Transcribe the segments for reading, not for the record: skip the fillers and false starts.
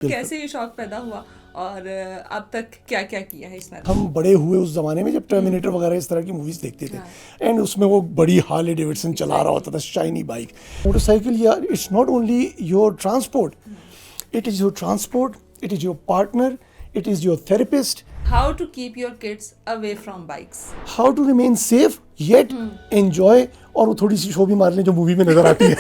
कैसे ये शौक पैदा हुआ और अब तक क्या क्या किया है इसमें? हम बड़े हुए उस जमाने में जब टर्मिनेटर वगैरह इस तरह की मूवीज देखते थे, हाँ। एंड उसमें वो बड़ी हार्ले डेविडसन चला रहा होता था, शाइनी बाइक। मोटरसाइकिल यार, it's not only your transport, it is your transport, it is your partner, it is your therapist. How to keep your kids away from bikes? How to remain safe yet enjoy, और वो थोड़ी सी show भी मार लें जो movie में नजर आती है।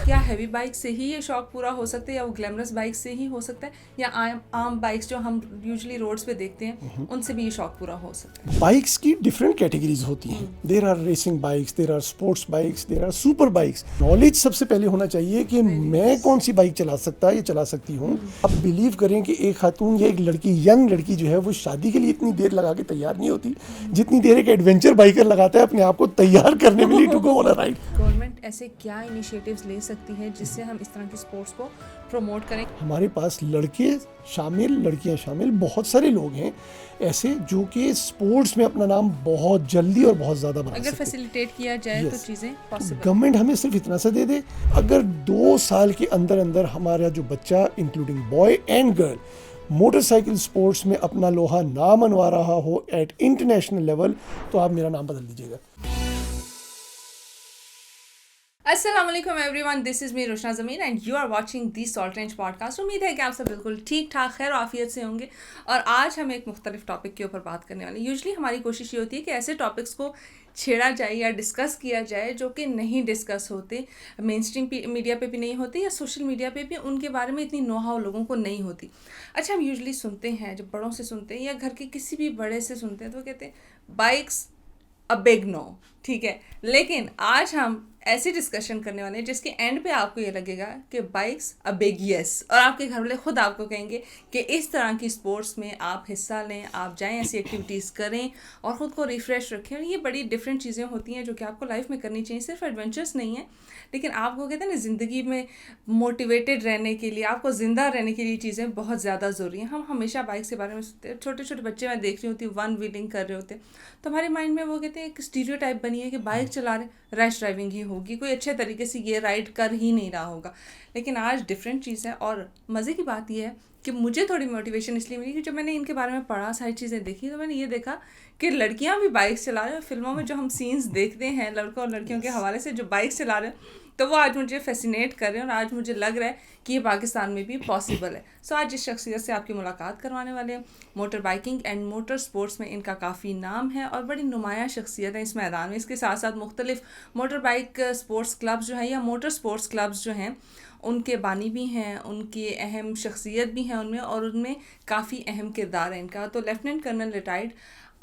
क्या हैवी बाइक से ही ये शौक पूरा हो सकता है, या वो ग्लैमरस बाइक से ही हो सकता है, या आम बाइक्स जो हम यूजुअली रोड्स पे देखते हैं उनसे भी ये शौक पूरा हो सकता है? बाइक्स की डिफरेंट कैटेगरीज होती हैं। There are racing bikes, there are sports bikes, there are super bikes. Knowledge सबसे पहले होना चाहिए कि मैं कौन सी बाइक चला सकता है या चला सकती हूँ। आप बिलीव करें कि एक खातून या एक लड़की, यंग लड़की जो है, वो शादी के लिए इतनी देर लगा के तैयार नहीं होती जितनी देर एक एडवेंचर बाइकर लगाता है अपने आप को तैयार करने के लिए to go on a ride. Government ऐसे क्या इनिशिएटिव्स ले सकती है जिससे हम इस तरह की स्पोर्ट्स को प्रमोट करें? हमारे पास लड़के शामिल, लड़कियां शामिल, बहुत सारे लोग हैं ऐसे जो कि स्पोर्ट्स में अपना नाम बहुत जल्दी और बहुत ज़्यादा बना अगर सकते हैं। फैसिलिटेट किया जाए तो चीज़ें पॉसिबल। गवर्नमेंट हमें सिर्फ इतना सा दे दे, अगर 2 साल के अंदर अंदर हमारा जो बच्चा, including boy and girl, motorcycle sports में अपना लोहा ना मनवा रहा हो एट इंटरनेशनल लेवल, तो आप मेरा नाम बदल दीजिएगा। अस्सलाम वालेकुम everyone, this is me Roshna Zameen and you are watching the Salt Range podcast. उम्मीद है कि आप सब बिल्कुल ठीक ठाक खैर आफियत से होंगे। और आज हम एक मुख्तलिफ टॉपिक के ऊपर बात करने वाले हैं। यूजुअली हमारी कोशिश ये होती है कि ऐसे टॉपिक्स को छेड़ा जाए या डिस्कस किया जाए जो कि नहीं डिस्कस होते, मेन स्ट्रीम मीडिया पे भी नहीं होते, या सोशल मीडिया पे भी उनके बारे में इतनी नोहाव लोगों को नहीं होती। अच्छा, हम यूजुअली सुनते हैं, जब बड़ों से सुनते हैं या घर के किसी भी बड़े से सुनते हैं, तो वो कहते हैं बाइक्स अ बिग नो, ठीक है। लेकिन आज हम ऐसी डिस्कशन करने वाले हैं जिसके एंड पे आपको ये लगेगा कि बाइक्स अ बिग यस, और आपके घर वाले खुद आपको कहेंगे कि इस तरह की स्पोर्ट्स में आप हिस्सा लें, आप जाएं, ऐसी एक्टिविटीज़ करें और ख़ुद को रिफ़्रेश रखें। और ये बड़ी डिफरेंट चीज़ें होती हैं जो कि आपको लाइफ में करनी चाहिए। सिर्फ एडवेंचर्स नहीं है, लेकिन आपको कहते हैं ना, ज़िंदगी में मोटिवेटेड रहने के लिए, आपको ज़िंदा रहने के लिए चीज़ें बहुत ज़्यादा ज़रूरी हैं। हम हमेशा बाइक के बारे में सुनते हैं, छोटे छोटे बच्चे मैं देख रही होती हूँ वन व्हीलिंग कर रहे होते हैं, तो हमारे माइंड में वो कहते हैं एक स्टीरियोटाइप बनी है कि बाइक चला रहे रैश ड्राइविंग ही होगी, कोई अच्छे तरीके से ये राइड कर ही नहीं रहा होगा। लेकिन आज डिफरेंट चीज़ है। और मज़े की बात यह है कि मुझे थोड़ी मोटिवेशन इसलिए मिली कि जब मैंने इनके बारे में पढ़ा, सारी चीज़ें देखी, तो मैंने ये देखा कि लड़कियां भी बाइक चला रहे हैं। फिल्मों में जो हम सीन्स देखते हैं लड़कों और लड़कियों के हवाले से जो बाइक चला रहे हैं, तो वो आज मुझे फैसिनेट कर रहे हैं और आज मुझे लग रहा है कि ये पाकिस्तान में भी पॉसिबल है। सो आज जिस शख्सियत से आपकी मुलाकात करवाने वाले हैं, motor biking and motor sports में इनका काफ़ी नाम है और बड़ी नुमाया शख्सियत है इस मैदान में। इसके साथ साथ मुख्तलिफ मोटर बाइक स्पोर्ट्स क्लब्स जो हैं या मोटर स्पोर्ट्स क्लब्स जो हैं, उनके बानी भी हैं, उनकी अहम शख्सियत भी हैं उनमें, और उनमें काफ़ी अहम किरदार है इनका। तो lieutenant colonel retired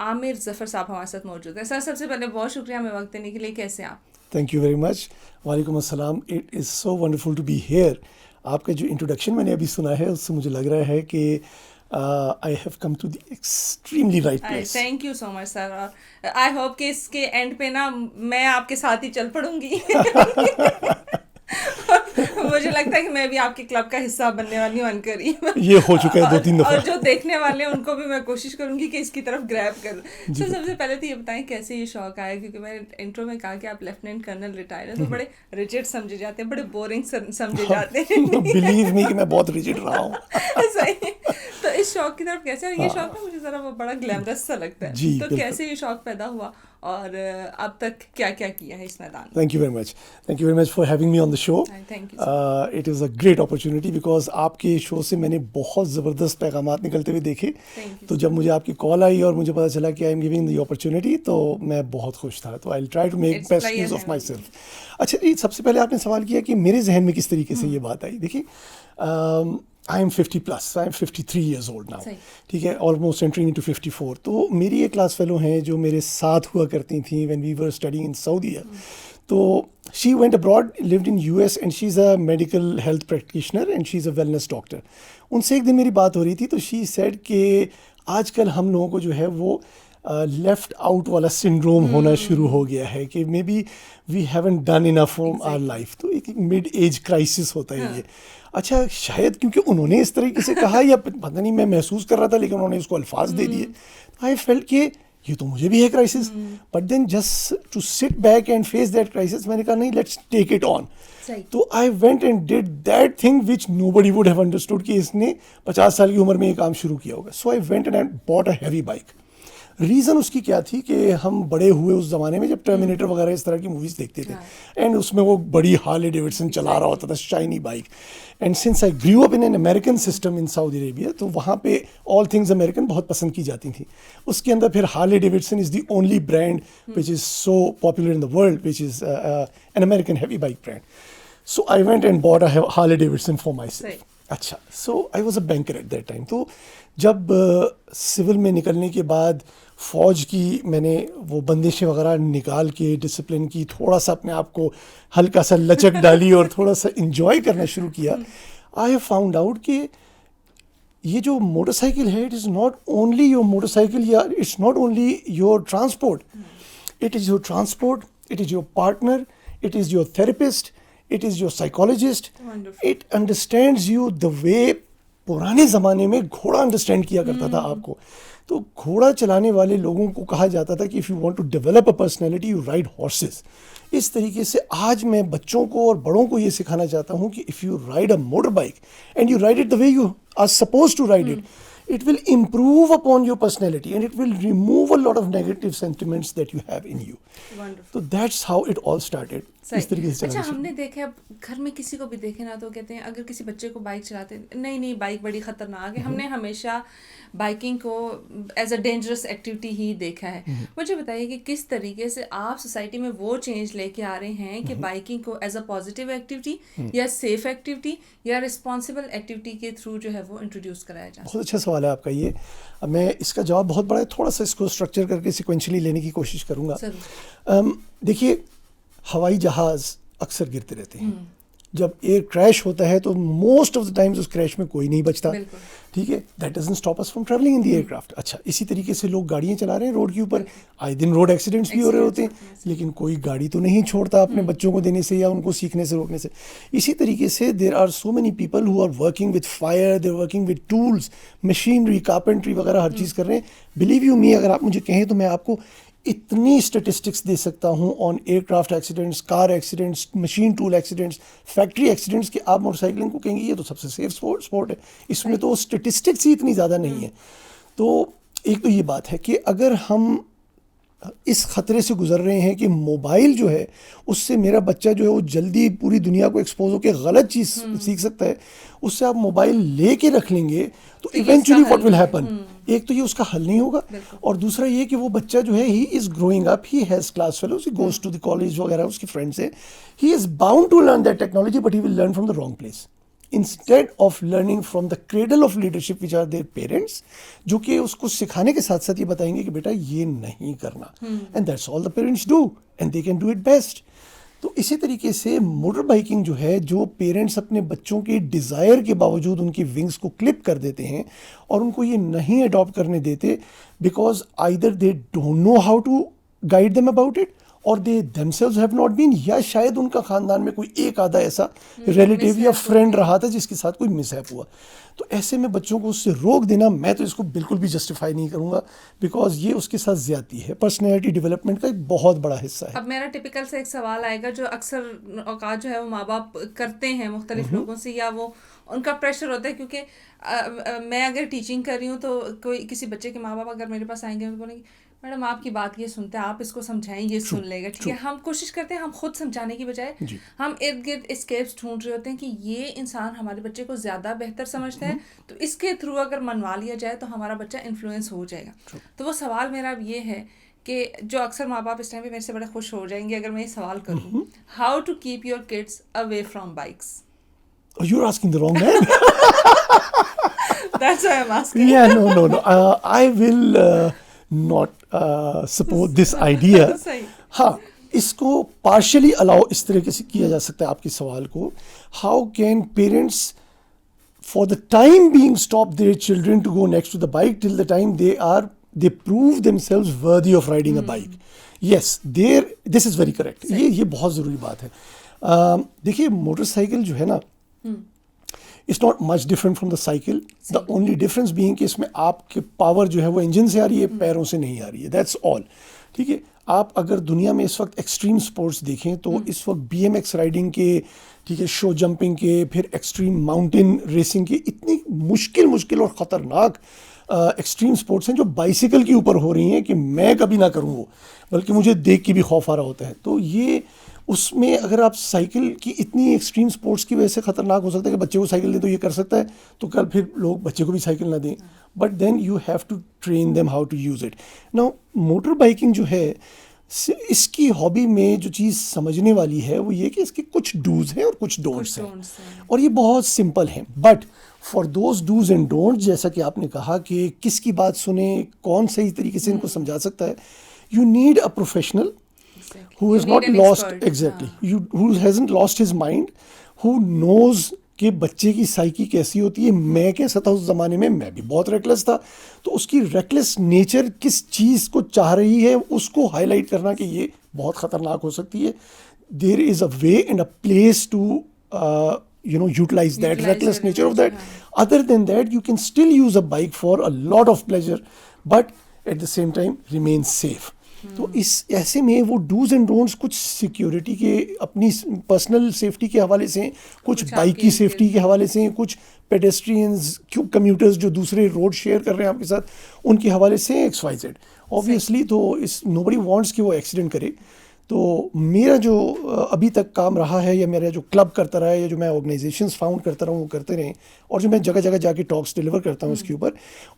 Aamir Zafar साहब हमारे साथ मौजूद है। सर, सबसे पहले बहुत शुक्रिया हमें वक्त देने के लिए। कैसे आप? Thank you very much. वालेकुम अस्सलाम। It is so wonderful to be here. आपका जो इंट्रोडक्शन मैंने अभी सुना है उससे मुझे लग रहा है कि I have come to the extremely right place. Thank you so much sir. और आई होप कि इसके एंड पे ना मैं आपके साथ ही चल पड़ूंगी। मुझे लगता है कि मैं भी आपके क्लब का हिस्सा बनने वाली हूँ अनकरीब। ये हो चुका है 2-3 दफ़ा। और जो देखने वाले हैं उनको भी मैं कोशिश करूंगी कि इसकी तरफ ग्रैब कर। तो सबसे पहले तो ये बताएं कैसे ये शौक आया, क्योंकि मैंने इंट्रो में कहा कि आप लेफ्टिनेंट कर्नल रिटायर्ड हैं, तो बड़े रिजिड समझे जाते हैं, बड़े बोरिंग समझे जाते हैं। बिलीव मी कि मैं बहुत रिजिड रहा हूँ। सही। तो इस शौक की तरफ कैसे, और ये शौक ना मुझे ज़रा वो बड़ा ग्लैमरस सा लगता है, जी, तो कैसे ये शौक पैदा हुआ और अब तक क्या क्या किया है इस मैदान में? Thank you very much. Thank you very much for having me on the show. Thank you. It is a great opportunity because आपके शो से मैंने बहुत ज़बरदस्त पैगामात निकलते हुए देखे। तो जब मुझे आपकी कॉल आई और मुझे पता चला कि I am giving the opportunity, तो मैं बहुत खुश था। तो I will try to make best use of myself. अच्छा जी, सबसे पहले आपने सवाल किया कि मेरे जहन में किस तरीके से ये बात आई। देखिए, I am 50+, I am 53 years old now, ठीक है, ऑलमोस्ट एंटरिंग इनटू 54। तो मेरी एक क्लास फेलो हैं जो मेरे साथ हुआ करती थी when we were studying in Saudi. तो she went abroad, lived in US, and she is a medical health practitioner and she is a wellness doctor. उनसे एक दिन मेरी बात हो रही थी, तो शी सेड कि आजकल हम लोगों को जो है वो लेफ्ट आउट वाला सिंड्रोम होना शुरू हो गया है कि maybe we haven't done enough for our life. तो एक मिड एज क्राइसिस होता है ये। अच्छा, शायद क्योंकि उन्होंने इस तरीके से कहा या पता नहीं, मैं महसूस कर रहा था, लेकिन उन्होंने उसको अल्फाज दे दिए। आई फेल्ट कि ये तो मुझे भी है crisis, but then just to sit back and face that crisis, मैंने कहा नहीं, लेट्स टेक इट ऑन. सही. तो I went and did that thing which nobody would have understood कि इसने 50 साल की उम्र में ये काम शुरू किया होगा. So I went and bought a heavy bike. Reason उसकी क्या थी कि हम बड़े हुए उस ज़माने में जब टर्मिनेटर वगैरह इस तरह की मूवीज़ देखते थे, एंड उसमें वो बड़ी हार्ले डेविडसन चला रहा होता था, shiny bike. And since I grew up in an American system in Saudi Arabia, तो वहाँ पे ऑल थिंग्स अमेरिकन बहुत पसंद की जाती थी. उसके अंदर फिर Harley Davidson is the only brand which is so popular in the world, which is an American heavy bike brand. So I went and bought a Harley Davidson for myself. Right. अच्छा, so I was a banker at that time. तो जब civil में निकलने के बाद फ़ौज की मैंने वो बंदिशें वगैरह निकाल के डिसिप्लिन की, थोड़ा सा अपने आप को हल्का सा लचक डाली और थोड़ा सा इंजॉय करना शुरू किया, आई हैव फाउंड आउट कि ये जो मोटरसाइकिल है, it is not only your motorcycle, या it's not only your transport. It is your transport, it is your partner, it is your therapist, it is your psychologist. Wonderful. It understands you the way पुराने ज़माने में घोड़ा understand किया करता था आपको. तो घोड़ा चलाने वाले लोगों को कहा जाता था कि if you want to develop a personality you ride horses. इस तरीके से आज मैं बच्चों को और बड़ों को ये सिखाना चाहता हूँ कि if you ride a motorbike and you ride it the way you are suppose to ride it, it will improve upon your personality and it will remove a lot of negative sentiments that you have in you. Wonderful. So that's how it all started. इस तरीके से अच्छा, चलाना हमने देखा अब घर में किसी को भी देखे ना तो कहते हैं अगर किसी बच्चे को बाइक चलाते नहीं नहीं बाइक बड़ी खतरनाक है. हमने हमेशा बाइकिंग को एज अ डेंजरस एक्टिविटी ही देखा है. मुझे बताइए कि किस तरीके से आप सोसाइटी में वो चेंज लेके आ रहे हैं कि बाइकिंग को एज अ पॉजिटिव एक्टिविटी या सेफ एक्टिविटी या रिस्पॉन्सिबल एक्टिविटी के थ्रू जो है वो इंट्रोड्यूस कराया जाए. बहुत अच्छा सवाल है आपका ये. अब मैं इसका जवाब बहुत बड़ा है, थोड़ा सा इसको स्ट्रक्चर करके सिक्वेंशली लेने की कोशिश करूँगा. देखिए, हवाई जहाज़ अक्सर गिरते रहते हैं. जब एयर क्रैश होता है तो मोस्ट ऑफ द टाइम्स उस क्रैश में कोई नहीं बचता. ठीक है, that doesn't stop us from travelling in the aircraft. अच्छा, इसी तरीके से लोग गाड़ियाँ चला रहे हैं रोड के ऊपर, आए दिन रोड एक्सीडेंट्स भी हो रहे होते हैं, लेकिन कोई गाड़ी तो नहीं छोड़ता अपने बच्चों को देने से या उनको सीखने से रोकने से. इसी तरीके से there are so many people who are working with fire, they are working with tools, machinery, carpentry वगैरह हर चीज़ कर रहे हैं. बिलीव यू मी, अगर आप मुझे कहें तो मैं आपको इतनी स्टेटिस्टिक्स दे सकता हूँ on aircraft accidents, car accidents, machine tool accidents, factory accidents, कि आप मोटरसाइकिलिंग को कहेंगे ये तो सबसे सेफ स्पोर्ट है. इसमें तो स्टेटिस्टिक्स ही इतनी ज़्यादा नहीं है. तो एक तो ये बात है कि अगर हम इस ख़तरे से गुजर रहे हैं कि मोबाइल जो है उससे मेरा बच्चा जो है वो जल्दी पूरी दुनिया को एक्सपोज होकर गलत चीज़ सीख सकता है, उससे आप मोबाइल ले के रख लेंगे तो इवेंचुअली व्हाट विल हैपन, एक तो ये उसका हल नहीं होगा, और दूसरा ये कि वो बच्चा जो है he is growing up, he has class fellows, he goes to the college वगैरह, उसके फ्रेंड्स हैं, he is bound to learn that technology but he will learn from the wrong place. Instead of learning from the cradle of leadership which are their parents, जो कि उसको सिखाने के साथ साथ ये बताएंगे कि बेटा ये नहीं करना, and that's all the parents do and they can do it best. तो इसी तरीके से मोटर बाइकिंग जो है, जो पेरेंट्स अपने बच्चों के डिज़ायर के बावजूद उनकी विंग्स को क्लिप कर देते हैं और उनको ये नहीं अडॉप्ट करने देते because either they don't know how to guide them about it और they themselves have not been, या शायद उनका ख़ानदान में कोई एक आधा ऐसा रिलेटिव या फ्रेंड रहा था जिसके साथ कोई मिसहैप हुआ. तो ऐसे में बच्चों को उससे रोक देना, मैं तो इसको बिल्कुल भी जस्टिफाई नहीं करूँगा बिकॉज ये उसके साथ ज़्यादती है. पर्सनैलिटी डेवलपमेंट का एक बहुत बड़ा हिस्सा है. अब मेरा टिपिकल से एक सवाल आएगा जो अक्सर औकात जो है वो माँ बाप करते हैं मुख्तलिफ लोगों से, या वो उनका प्रेशर होता है क्योंकि मैं अगर टीचिंग कर रही हूँ तो कोई किसी बच्चे के माँ बाप अगर मेरे पास आएंगे तो बोलेंगे मैडम आपकी बात ये सुनते हैं, आप इसको समझाएं, ये सुन लेगा. ठीक है, हम कोशिश करते हैं हम खुद समझाने की बजाय हम इर्द गिर्द एस्केप्स ढूंढ रहे होते हैं कि ये इंसान हमारे बच्चे को ज़्यादा बेहतर समझता है, तो इसके थ्रू अगर मनवा लिया जाए तो हमारा बच्चा इन्फ्लुएंस हो जाएगा. तो वो सवाल मेरा अब ये है कि जो अक्सर माँ बाप इस टाइम पे मेरे से बड़े खुश हो जाएंगे अगर मैं ये सवाल करूँ, how to keep your kids away from bikes. You're asking the wrong man. That's why I'm asking. Yeah, no. I will not support this idea. हाँ, इसको partially allow इस तरीके से किया जा सकता है आपके सवाल को. How can parents for the time being stop their children to go next to the bike till the time they prove themselves worthy of riding a bike? Yes, this is very correct. ये बहुत ज़रूरी बात है. देखिए, motorcycle जो है ना, it's not much different from the cycle, the only difference being कि इसमें आपके पावर जो है वो इंजन से आ रही है, पैरों से नहीं आ रही है, दैट्स ऑल। ठीक है, आप अगर दुनिया में इस वक्त एक्सट्रीम स्पोर्ट्स देखें तो इस वक्त BMX राइडिंग के, ठीक है, शो जंपिंग के, फिर एक्सट्रीम माउंटेन रेसिंग के इतनी मुश्किल और ख़तरनाक एक्सट्रीम स्पोर्ट्स हैं जो बाइसिकल के ऊपर हो रही हैं कि मैं कभी ना करूँ वो, बल्कि मुझे देख के भी खौफ आ रहा होता है। तो ये उसमें अगर आप साइकिल की इतनी एक्सट्रीम स्पोर्ट्स की वजह से ख़तरनाक हो सकता है कि बच्चे को साइकिल दें तो ये कर सकता है, तो कल फिर लोग बच्चे को भी साइकिल ना दें, but then you have to train them how to use it. Now motorbiking जो है, इसकी हॉबी में जो चीज़ समझने वाली है वो ये कि इसके कुछ डूज हैं और कुछ डोंट्स हैं, और ये बहुत सिंपल हैं। But for those dos and don'ts, जैसा कि आपने कहा कि किसकी बात सुने, कौन सही तरीके से इनको समझा सकता है, you need a professional who has not lost exactly who hasn't lost his mind, who knows कि बच्चे की साइकी कैसी होती है। मैं कैसा था उस ज़माने में, मैं भी बहुत रेकलेस था, तो उसकी रेकलेस नेचर किस चीज़ को चाह रही है उसको हाईलाइट करना कि ये बहुत ख़तरनाक हो सकती है। There is a way and a place to utilize that reckless nature of that. Other than that, you can still use a bike for a lot of pleasure, but at the same time remain safe. तो इस ऐसे में वो dos and don'ts कुछ security के, अपनी personal safety के हवाले से, कुछ बाइक की सेफ्टी के हवाले से, कुछ पेडेस्ट्रियंस कम्यूटर्स जो दूसरे रोड शेयर कर रहे हैं आपके साथ, उनके हवाले से XYZ ऑब्वियसली। तो इस नोबडी वांट्स कि वो एक्सीडेंट करे। तो मेरा जो अभी तक काम रहा है, या मेरा जो क्लब करता रहा है, या जो मैं ऑर्गेनाइजेशंस फाउंड करता रहा हूँ वो करते रहें, और जो मैं जगह जगह जाके टॉक्स डिलीवर करता हूँ उसके ऊपर,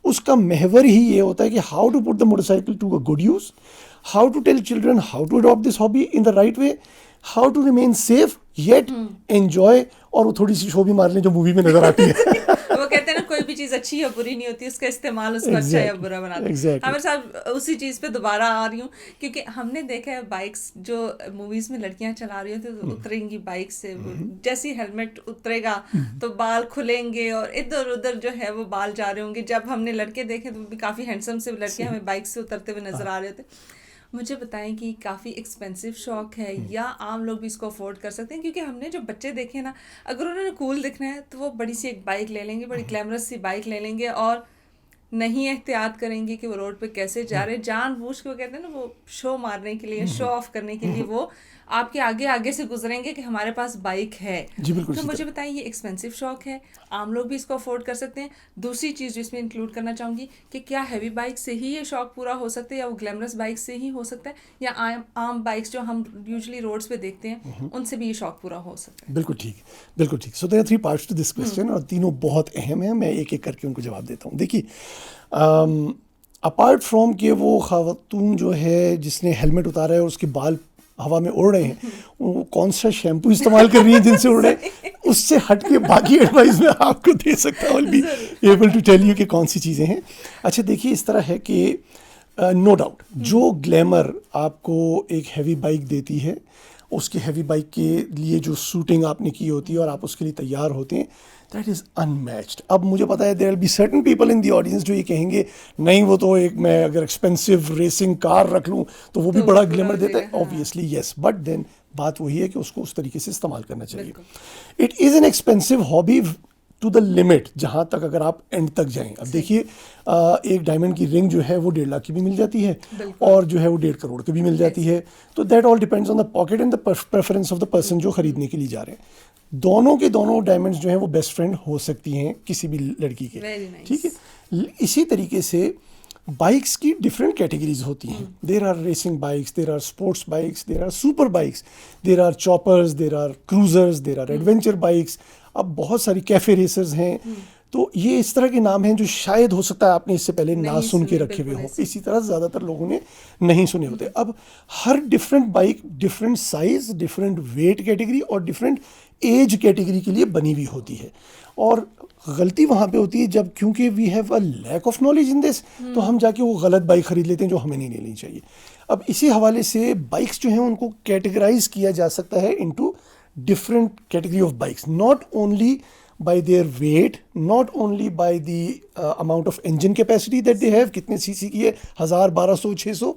उसका महवर ही ये होता है कि how to put the motorcycle to a good use, how to tell children how to adopt this hobby in the right way, how to remain safe yet enjoy, और वो थोड़ी सी शो भी मार लें जो मूवी में नजर आती है। वो कहते हैं ना, कोई भी चीज़ अच्छी या बुरी नहीं होती, उसका इस्तेमाल उसको अच्छा या बुरा बनाता है। हमारे साथ उसी चीज़ पे दोबारा आ रही हूँ, क्योंकि हमने देखा है बाइक्स जो मूवीज़ में लड़कियां चला रही होती तो उतरेंगी बाइक से, जैसे हेलमेट उतरेगा तो बाल खुलेंगे और इधर उधर जो है वो बाल जा रहे होंगे। जब हमने लड़के देखे तो भी काफ़ी हैंडसम से लड़के हमें बाइक से उतरते हुए नजर आ रहे थे। मुझे बताएं कि काफ़ी एक्सपेंसिव शौक है या आम लोग भी इसको अफोर्ड कर सकते हैं? क्योंकि हमने जो बच्चे देखे ना, अगर उन्होंने कूल दिखना है तो वो बड़ी सी एक बाइक ले लेंगे, बड़ी ग्लैमरस सी बाइक ले लेंगे, और नहीं एहतियात करेंगे कि वो रोड पे कैसे जा रहे, जानबूझ के वो कहते हैं ना, वो शो मारने के लिए, शो ऑफ करने के लिए वो आपके आगे आगे से गुजरेंगे कि हमारे पास बाइक है। तो मुझे बताइए, ये एक्सपेंसिव शौक है, आम लोग भी इसको अफोर्ड कर सकते हैं? दूसरी चीज़ जो इसमें इंक्लूड करना चाहूँगी कि क्या हैवी बाइक से ही ये शौक पूरा हो सकता है, या वो ग्लैमरस बाइक से ही हो सकता है, या आम बाइक्स जो हम यूजुअली रोड्स पे देखते हैं उनसे भी ये शौक पूरा हो सकता है? बिल्कुल ठीक, बिल्कुल ठीक। So there are 3 parts to this question, और तीनों बहुत अहम हैं। मैं एक एक करके उनको जवाब देता हूँ। देखिए, अपार्ट फ्रॉम कि वो खातून जो है जिसने हेलमेट उतारा है और उसके बाल हवा में उड़ रहे हैं, वो कौन सा शैम्पू इस्तेमाल कर रही है जिनसे उड़ रहे हैं, उससे हट के बाकी एडवाइस मैं आपको दे सकता हूँ, be able to tell you कि कौन सी चीज़ें हैं। अच्छा देखिए, इस तरह है कि नो डाउट जो ग्लैमर आपको एक हैवी बाइक देती है, उसके हैवी बाइक के लिए जो शूटिंग आपने की होती है और आप उसके लिए तैयार होते हैं, दैट इज़ अनमैच्ड। अब मुझे पता है there will be certain people in the audience जो ये कहेंगे नहीं, वो तो एक, मैं अगर एक्सपेंसिव रेसिंग कार रख लूँ तो वो भी बड़ा ग्लैमर देता है। ऑब्वियसली येस, बट देन बात वही है कि उसको उस तरीके से इस्तेमाल करना चाहिए। It is an expensive hobby to the limit, जहाँ तक अगर आप एंड तक जाएं। अब देखिए, एक डायमंड की रिंग जो है वो 1.5 लाख की भी मिल जाती है, और जो है वो 1.5 करोड़ की भी मिल जाती है। तो that all depends on the pocket and the preference of the person जो खरीदने के लिए जा रहे हैं। दोनों के दोनों डायमंड्स जो हैं वो बेस्ट फ्रेंड हो सकती हैं किसी भी लड़की के, ठीक है। इसी तरीके से बाइक्स की डिफरेंट कैटेगरीज होती हैं। There are racing bikes, there are sports bikes, there are super bikes, there are choppers, there are cruisers, there are adventure bikes. अब बहुत सारी कैफे रेसर्स हैं। तो ये इस तरह के नाम हैं जो शायद हो सकता है आपने इससे पहले ना सुन के रखे हुए हों, इसी तरह ज़्यादातर लोगों ने नहीं सुने होते। अब हर different bike different size, different weight category और डिफरेंट एज कैटेगरी के लिए बनी हुई होती है। और गलती वहाँ पे होती है जब, क्योंकि we have a lack of knowledge in this, तो हम जाके वो गलत बाइक खरीद लेते हैं जो हमें नहीं लेनी चाहिए। अब इसी हवाले से बाइक्स जो हैं उनको कैटेगराइज किया जा सकता है into different category of bikes, not only by their weight, not only by the amount of engine capacity that they have, कितने सीसी की है, 1000, 1200, 600,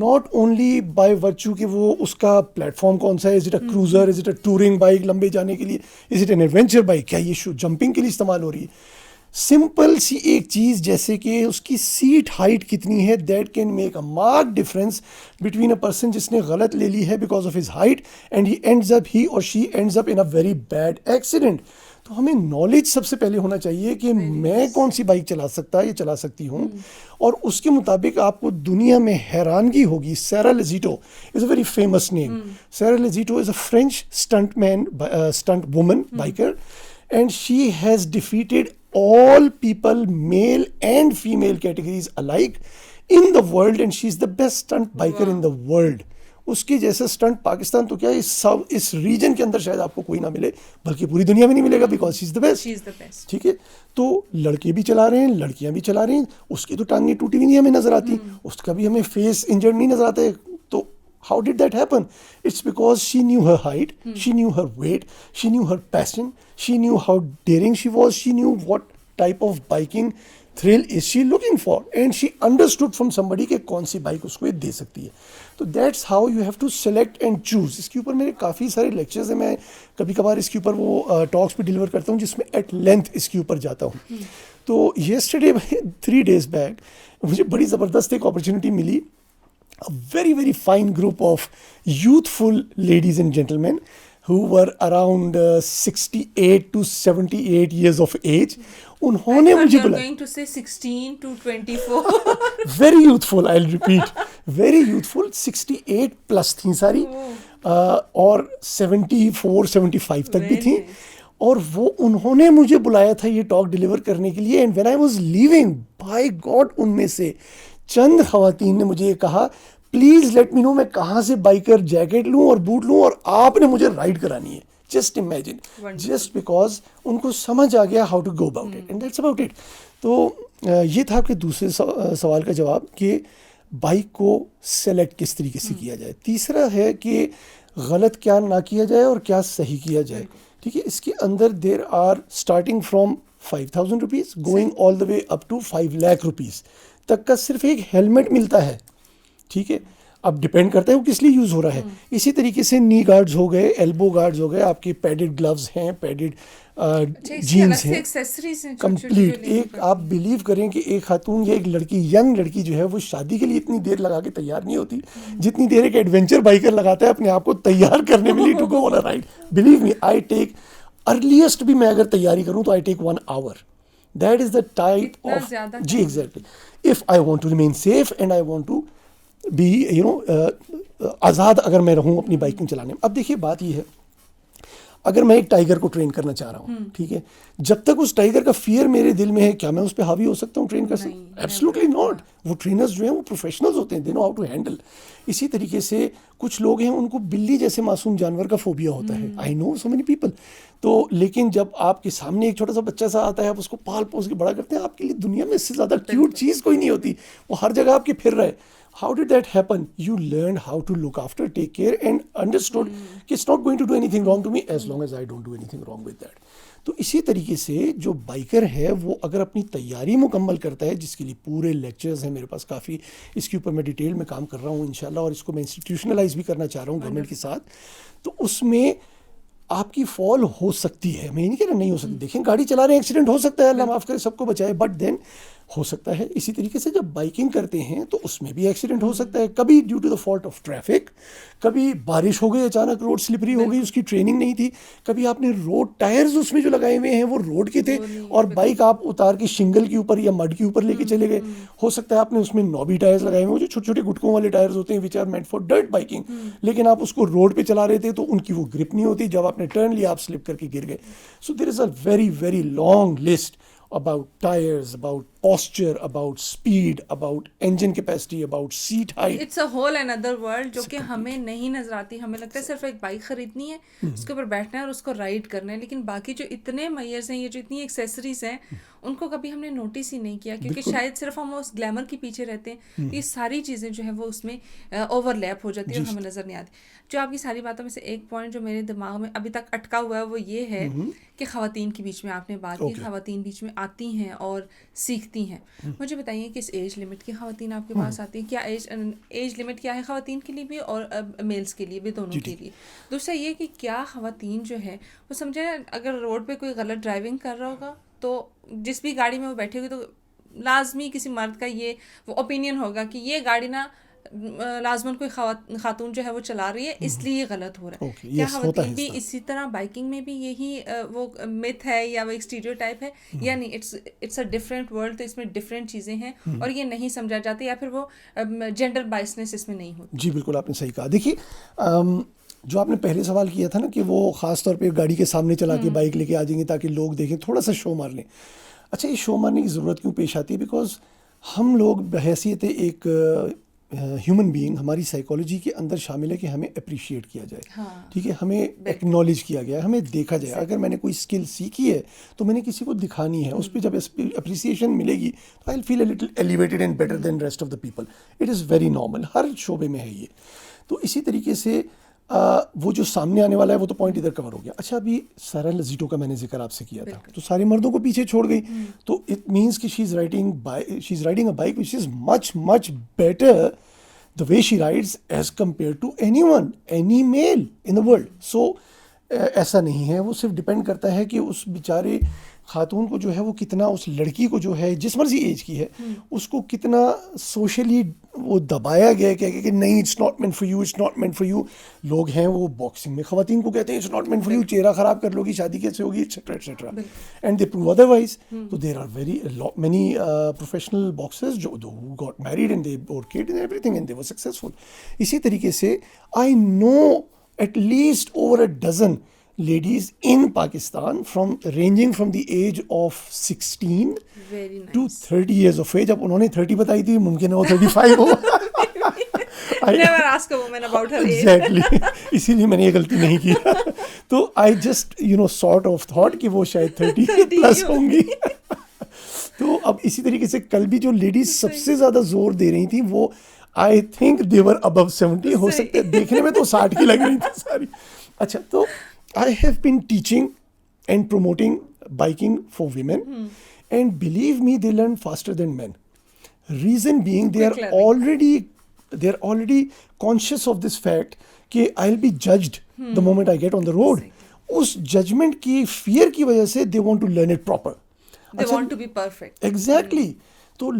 not only by virtue कि वो उसका प्लेटफॉर्म कौन सा है, is it a cruiser, is it a touring bike लंबे जाने के लिए, is it an adventure bike, क्या ये जंपिंग के लिए इस्तेमाल हो रही है. सिंपल सी एक चीज़ जैसे कि उसकी सीट हाइट कितनी है, that can make a mark difference between a person जिसने गलत ले ली है because of his height and he और she ends up in a very bad accident. तो हमें नॉलेज सबसे पहले होना चाहिए कि मैं कौन सी बाइक चला सकता या चला सकती हूँ, और उसके मुताबिक आपको दुनिया में हैरानगी होगी. Sarah Lezito is a very famous name. Sarah Lezito is a French stunt woman biker, and she has defeated all people, male and female categories alike in the world, and she is the best stunt biker in the world. उसके जैसे stunt Pakistan तो क्या इस reason के अंदर शायद आपको कोई ना मिले, बल्कि पूरी दुनिया में नहीं मिलेगा, because she is the best. ठीक है, तो लड़के भी चला रहे हैं, लड़कियां भी चला रही हैं, उसकी तो टांगें टूटी हुई नहीं हमें नजर आती, उसका भी हमें फेस इंजर्ड नहीं नजर आता है. तो how did that happen? It's because she knew her height, she knew her weight, she knew her passion, she knew how daring she was, she knew what type of biking thrill is she looking for, and she understood from somebody कि कौन सी bike उसको ये दे सकती है. तो that's how you have to select and choose. इसके ऊपर मेरे काफ़ी सारे लेक्चर्स हैं, मैं कभी कभार इसके ऊपर वो टॉक्स भी डिलीवर करता हूँ जिसमें एट लेंथ इसके ऊपर जाता हूँ. तो yesterday 3 days back मुझे बड़ी ज़बरदस्त एक अपॉर्चुनिटी मिली. A very, very fine group of youthful ladies and gentlemen who were around 68 to 78 years of age. उन्होंने मुझे बुलाया. Going to say 16 to 24. Very youthful, I'll repeat. Very youthful. 68 plus थी सारी, और 74, 75 तक भी थी. और वो उन्होंने मुझे बुलाया था ये टॉक डिलीवर करने के लिए. And when I was leaving, by God, उनमें से चंद खवातीन ने मुझे ये कहा, प्लीज लेट मी नो मैं कहाँ से बाइकर जैकेट लूँ और बूट लूँ, और आपने मुझे राइड करानी है. जस्ट इमेजिन, जस्ट बिकॉज उनको समझ आ गया how to go about it, and that's about it. तो ये था आपके दूसरे सवाल का जवाब कि बाइक को सेलेक्ट किस तरीके से किया जाए. तीसरा है कि गलत क्या ना किया जाए और क्या सही किया जाए. ठीक है, इसके अंदर there are starting from 5,000 rupees going all the way up to 5 lakh rupees तक का सिर्फ एक हेलमेट मिलता है. ठीक है, अब डिपेंड करता है वो किस लिए यूज़ हो रहा है. इसी तरीके से नी गार्ड्स हो गए, एल्बो गार्ड्स हो गए, आपके पैडेड ग्लव्स हैं, पैडेड जीन्स हैं, कंप्लीट. एक आप बिलीव करें कि एक खातून या एक लड़की, यंग लड़की जो है, वो शादी के लिए इतनी देर लगा के तैयार नहीं होती जितनी देर एक एडवेंचर बाइकर लगाता है अपने आप को तैयार करने में लिए to go on a ride. Believe me, I take earliest भी मैं अगर तैयारी करूँ तो I take 1 hour. That is the type of, जी exactly. If I want to remain safe and I want to be, आज़ाद अगर मैं रहूँ अपनी बाइकिंग चलाने में. अब देखिए बात ये है, अगर मैं एक टाइगर को ट्रेन करना चाह रहा हूँ, ठीक है, जब तक उस टाइगर का फियर मेरे दिल में है, क्या मैं उस पर हावी हो सकता हूँ, ट्रेन कर सकता हूँ? Absolutely not. वो ट्रेनर्स जो हैं वो प्रोफेशनल्स होते हैं, they know how to handle. इसी तरीके से कुछ लोग हैं उनको बिल्ली जैसे मासूम जानवर का फोबिया होता है. I know so many people. तो लेकिन जब आपके सामने एक छोटा सा बच्चा सा आता है, आप उसको पाल पोस के बड़ा करते हैं, आपके लिए दुनिया में इससे ज़्यादा क्यूट चीज़ कोई नहीं होती. वो हर जगह आपके फिर रहे. How did that happen? You learned how to look after, take care, and understood कि it's not going to do anything wrong to me as long as I don't do anything wrong with that. तो इसी तरीके से जो biker है वो अगर अपनी तैयारी मुकम्मल करता है, जिसके लिए पूरे लेक्चर्स हैं मेरे पास काफ़ी, इसके ऊपर मैं डिटेल में काम कर रहा हूँ इंशाल्लाह, और इसको मैं इंस्टीट्यूशनलाइज भी करना चाह रहा हूँ गवर्नमेंट के साथ. तो उसमें आपकी फॉल हो सकती है, मैं ये नहीं कह रहा नहीं हो सकती. देखिए गाड़ी चला रहे हैं, एक्सीडेंट हो सकता है, अल्लाह माफ़ करे, सबको बचाए, बट देन हो सकता है. इसी तरीके से जब बाइकिंग करते हैं तो उसमें भी एक्सीडेंट हो सकता है, कभी due to the fault of traffic, कभी बारिश हो गई अचानक, रोड स्लिपरी हो गई, उसकी ट्रेनिंग नहीं थी, कभी आपने रोड टायर्स उसमें जो लगाए हुए हैं वो रोड के थे और बाइक आप उतार के शिंगल के ऊपर या मड के ऊपर लेके चले गए. हो सकता है आपने उसमें नॉबी टायर्स लगाए हुए, जो छोटे छोटे गुटकों वाले टायर्स होते हैं, which are meant for dirt biking, लेकिन आप उसको रोड पे चला रहे थे तो उनकी वो ग्रिप नहीं होती, जब आपने टर्न लिया आप स्लिप करके गिर गए. So there is a very very long list about tires, about posture, about speed, about engine capacity, about seat height. It's a whole another world जो कि हमें नहीं नजर आती. हमें लगता है सिर्फ एक बाइक खरीदनी है, उसके ऊपर बैठना है और उसको राइड करना है, लेकिन बाकी जो इतने मयर्स हैं, ये जो इतनी एक्सेसरीज हैं, उनको कभी हमने नोटिस ही नहीं किया, क्योंकि बिल्कुल। शायद सिर्फ हम उस ग्लैमर के पीछे रहते हैं, तो ये सारी चीज़ें जो है वो उसमें ओवरलैप हो जाती है जी। और हमें नज़र नहीं आती। जो आपकी सारी बातों में से एक पॉइंट जो मेरे दिमाग में अभी तक अटका हुआ है वो ये है कि ख़वातीन के बीच में आपने बात की, ओके। ख़वातीन बीच में आती हैं और सीखती हैं। मुझे बताइए किस एज लिमिट की ख़वातीन आपके पास आती हैं, क्या एज लिमिट क्या है ख़वातीन के लिए भी और मेल्स के लिए भी, दोनों जी के ठीक। लिए। दूसरा ये कि क्या ख़वातीन जो है वो समझे, अगर रोड पे कोई गलत ड्राइविंग कर रहा होगा तो जिस भी गाड़ी में वो बैठे होगी तो लाजमी किसी मर्द का ये वो ओपिनियन होगा कि ये गाड़ी ना लाजमन कोई खातून जो है वो चला रही है, इसलिए ये गलत हो रहा है। ओके, क्या यस होता है ख़वातीन भी इस तरह। इसी तरह बाइकिंग में भी यही वो मिथ है या वो एक स्टीरियोटाइप है, या नहीं इट्स अ डिफरेंट वर्ल्ड, तो इसमें डिफरेंट चीज़ें हैं और ये नहीं समझा जाती, या फिर वो जेंडर बाइसनेस इसमें नहीं होती। जी बिल्कुल, आपने सही कहा। देखिए जो आपने पहले सवाल किया था ना कि वो ख़ास तौर पे गाड़ी के सामने चला के बाइक लेके आ जाएंगे ताकि लोग देखें, थोड़ा सा शो मार लें। अच्छा, ये शो मारने की ज़रूरत क्यों पेश आती है? बिकॉज हम लोग बहैसियत एक ह्यूमन बीइंग, हमारी साइकोलॉजी के अंदर शामिल है कि हमें अप्रिशिएट किया जाए। हाँ, ठीक है, हमें एक्नॉलेज किया गया है, हमें देखा जाए। अगर मैंने कोई स्किल सीखी है तो मैंने किसी को दिखानी है, उस पर जब अप्रिसिएशन मिलेगी तो I will feel a little elevated and better than rest of the people. It is very normal, हर शोबे में है ये। तो इसी तरीके से वो जो सामने आने वाला है वो तो पॉइंट इधर कवर हो गया। अच्छा, अभी सारा लजीटो का मैंने जिक्र आपसे किया था, तो सारे मर्दों को पीछे छोड़ गई, तो इट मीन्स कि she is riding a bike which is much much better the way she rides as compared to anyone, any male in the world. So ऐसा नहीं है, वो सिर्फ डिपेंड करता है कि उस बेचारे खातून को जो है वो कितना, उस लड़की को जो है जिस मर्जी एज की है उसको कितना सोशली वो दबाया गया है कि नहीं, it's not meant for you, it's not meant for you. लोग हैं वो बॉक्सिंग में खवातीन को कहते हैं it's not meant for you, चेहरा खराब कर लोगी, शादी कैसे होगी, etcetera etcetera, and they prove otherwise. तो there are very many professional boxers जो got married and they bore kid and everything and they were successful. इसी तरीके से I know at least over a dozen ladies in Pakistan ranging from the age of 16 very nice. to 30 years of age. अब उन्होंने 30 बताई थी, मुमकिन है वो 35 हो। Never ask a woman about her age. Exactly. इसीलिए मैंने ये गलती नहीं की। तो I just sort of thought कि वो शायद 30 प्लस होंगी। तो अब इसी तरीके से कल भी जो लेडीज सबसे ज्यादा जोर दे रही थी वो आई थिंक देवर अबव 70, हो सकता है देखने में तो 60 की लग रही थी सारी। अच्छा, तो I have been teaching and promoting biking for women and believe me they learn faster than man. Reason being they are already conscious of this fact कि I will be judged the moment I get on the road. उस judgment की fear की वजह से they want to learn it proper. They want to be perfect. Exactly. तो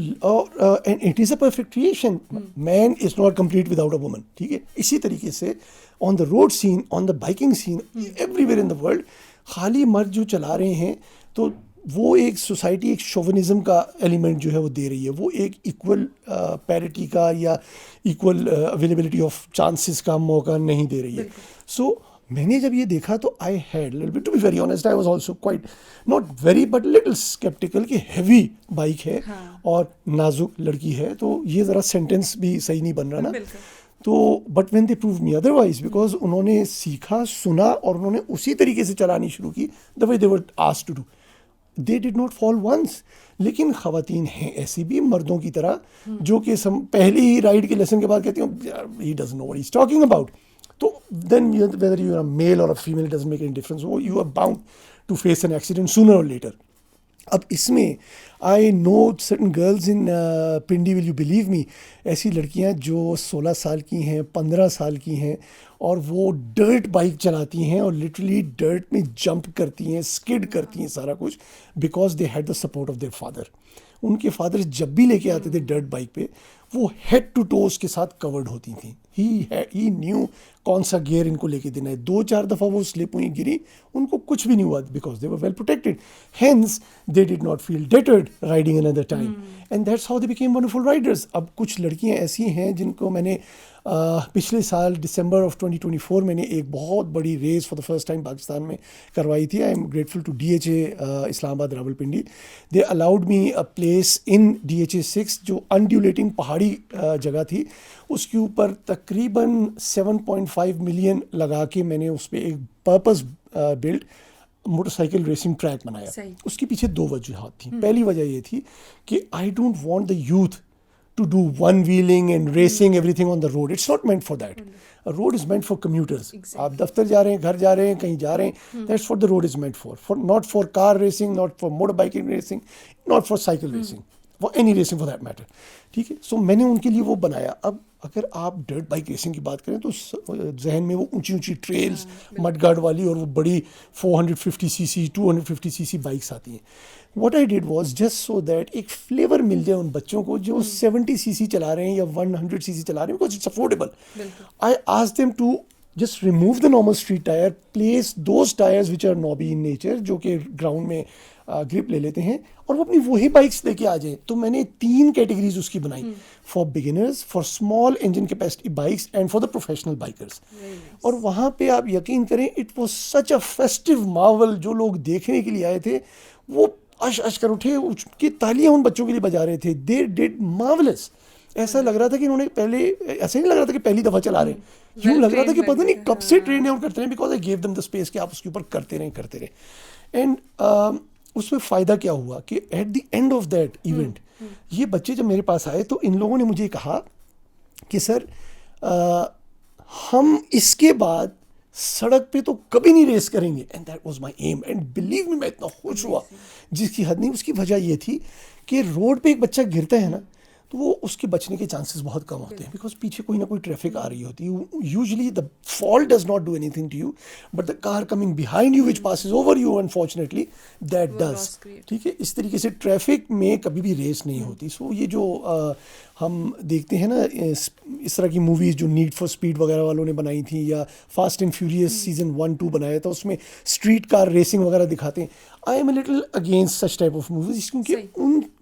and it is a perfect creation. Man is not complete without a woman. ठीक है, इसी तरीके से on the road scene, on the biking scene, everywhere in the world, खाली मर्द जो चला रहे हैं तो वो एक सोसाइटी एक शोविनिज्म का एलिमेंट जो है वो दे रही है, वो एक इक्वल पैरिटी का या इक्वल अवेलेबिलिटी ऑफ चांसेस का मौका नहीं दे रही है। सो मैंने जब ये देखा तो I had little bit, to be very honest, I was also quite not very but little sceptical कि हैवी बाइक है और नाजुक लड़की है, तो ये ज़रा सेंटेंस भी सही नहीं बन रहा ना। तो but when they prove me otherwise, because उन्होंने सीखा, सुना और उन्होंने उसी तरीके से चलानी शुरू की the way they were asked to do. They did not fall once. लेकिन ख़वातीन हैं ऐसी भी मर्दों की तरह जो कि पहली ही राइड के लेसन के बाद कहती हूँ he doesn't know what he is talking about. तो then whether you are a male or a female, it doesn't make any difference. You are bound to face an accident sooner or later. अब इसमें I know certain girls in Pindi, will you believe me, ऐसी लड़कियां जो 16 साल की हैं, 15 साल की हैं और वो डर्ट बाइक चलाती हैं और लिटरली डर्ट में जंप करती हैं, स्किड करती हैं सारा कुछ, because they had the support of their father. उनके फादर जब भी लेके आते थे डर्ट बाइक पे वो हेड टू टोज के साथ कवर्ड होती थी। ही न्यू कौन सा गियर इनको लेके देना है। 2-4 दफ़ा वो स्लिप हुई, गिरी, उनको कुछ भी नहीं हुआ because they were well protected. Hence they did not feel deterred riding another time and that's how they became wonderful riders. अब कुछ लड़कियां ऐसी हैं जिनको मैंने पिछले साल दिसंबर ऑफ 2024 मैंने एक बहुत बड़ी race for the first time Pakistan में करवाई थी। I am grateful to DHA Islamabad Rawalpindi. They allowed me a place in DHA 6 जो अनड्यूलेटिंग पहाड़ी जगह थी, उसके ऊपर तकरीबन 7.5 मिलियन लगा के मैंने उस पर एक purpose build. Motorcycle racing track बनाया, सही। उसके पीछे दो वजूहात थी। पहली वजह ये थी कि आई don't want the youth to do one wheeling and racing everything on the road. It's not meant for that. A road is meant for commuters. आप दफ्तर जा रहे हैं, घर जा रहे हैं, कहीं जा रहे हैं, that's what the road is meant for not for car racing, not for motorbiking racing, not for cycle racing, for any racing for that matter. ठीक है, सो मैंने उनके लिए वो बनाया। अब अगर आप डर्ट बाइक रेसिंग की बात करें तो जहन में वो ऊंची ऊंची ट्रेल्स, मडगार्ड वाली और वो बड़ी 450 सीसी 250 सीसी बाइक्स आती हैं। What I did was just so that एक फ्लेवर मिल जाए उन बच्चों को जो 70 सीसी चला रहे हैं या 100 सीसी चला रहे हैं, because it's affordable. I asked them to just remove the normal street tire, place those tires which are knobby in nature, जो कि ग्राउंड में ग्रिप ले लेते हैं, और वो अपनी वही बाइक्स लेके आ जाए। तो मैंने 3 कैटेगरीज उसकी बनाई, for beginners, for small engine capacity bikes and for the professional bikers. और वहाँ पे आप यकीन करें, it was such a festive Marvel. जो लोग देखने के लिए आए थे वो अश कर उठे, उसकी तालियां उन बच्चों के लिए बजा रहे थे। They did marvellous. ऐसा लग रहा था कि इन्होंने पहले, ऐसा नहीं लग रहा था कि पहली दफ़ा चला रहे हैं, यूँ लग रहा था कि पता नहीं कब से ट्रेन और करते रहे, because I gave them the space कि आप उसके ऊपर करते रहें। एंड उसमें फ़ायदा क्या हुआ कि at the end of that event ये बच्चे जब मेरे पास आए तो इन लोगों ने मुझे कहा कि सर हम इसके बाद सड़क पे तो कभी नहीं रेस करेंगे। And that was my aim. And believe me, मैं इतना खुश हुआ जिसकी हद नहीं। उसकी वजह ये थी कि रोड पे एक बच्चा गिरता है ना, तो वो उसके बचने के चांसेस बहुत कम होते हैं, बिकॉज पीछे कोई ना कोई ट्रैफिक आ रही होती है। Usually the fault does not do anything to you, but the car coming behind you which passes over you unfortunately that does. ठीक है, इस तरीके से ट्रैफिक में कभी भी रेस नहीं होती। सो ये जो हम देखते हैं ना इस तरह की मूवीज़ जो नीड फॉर स्पीड वगैरह वालों ने बनाई थी, या फास्ट एंड फ्यूरियस सीजन 1-2 बनाया था, उसमें स्ट्रीट कार रेसिंग वगैरह दिखाते हैं। I am a little against such type of movies, क्योंकि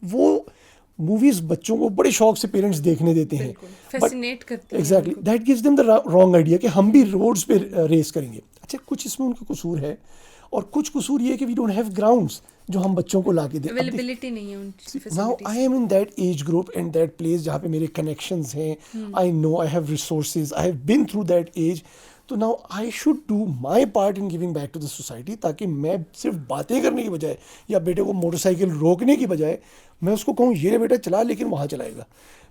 वो मूवीज बच्चों को बड़े शौक से पेरेंट्स देखने देते हैं, फैसिनेट करते हैं। Exactly, that gives them the wrong idea कि हम भी रोड्स पे रेस करेंगे। अच्छा, कुछ इसमें उनका कसूर है, और कुछ कसूर ये है कि वी डोंट हैव ग्राउंड्स जो हम बच्चों को ला के दें। अवेलेबिलिटी नहीं है उनकी। Now I am in that age group and that place जहाँ पे मेरे कनेक्शंस हैं, I know I have resources, I have been through that age. तो now I should do my part in giving back to the society, ताकि मैं सिर्फ बातें करने की बजाय या बेटे को मोटरसाइकिल रोकने की बजाय मैं उसको कहूँ ये रे बेटा चला, लेकिन वहाँ चलाएगा।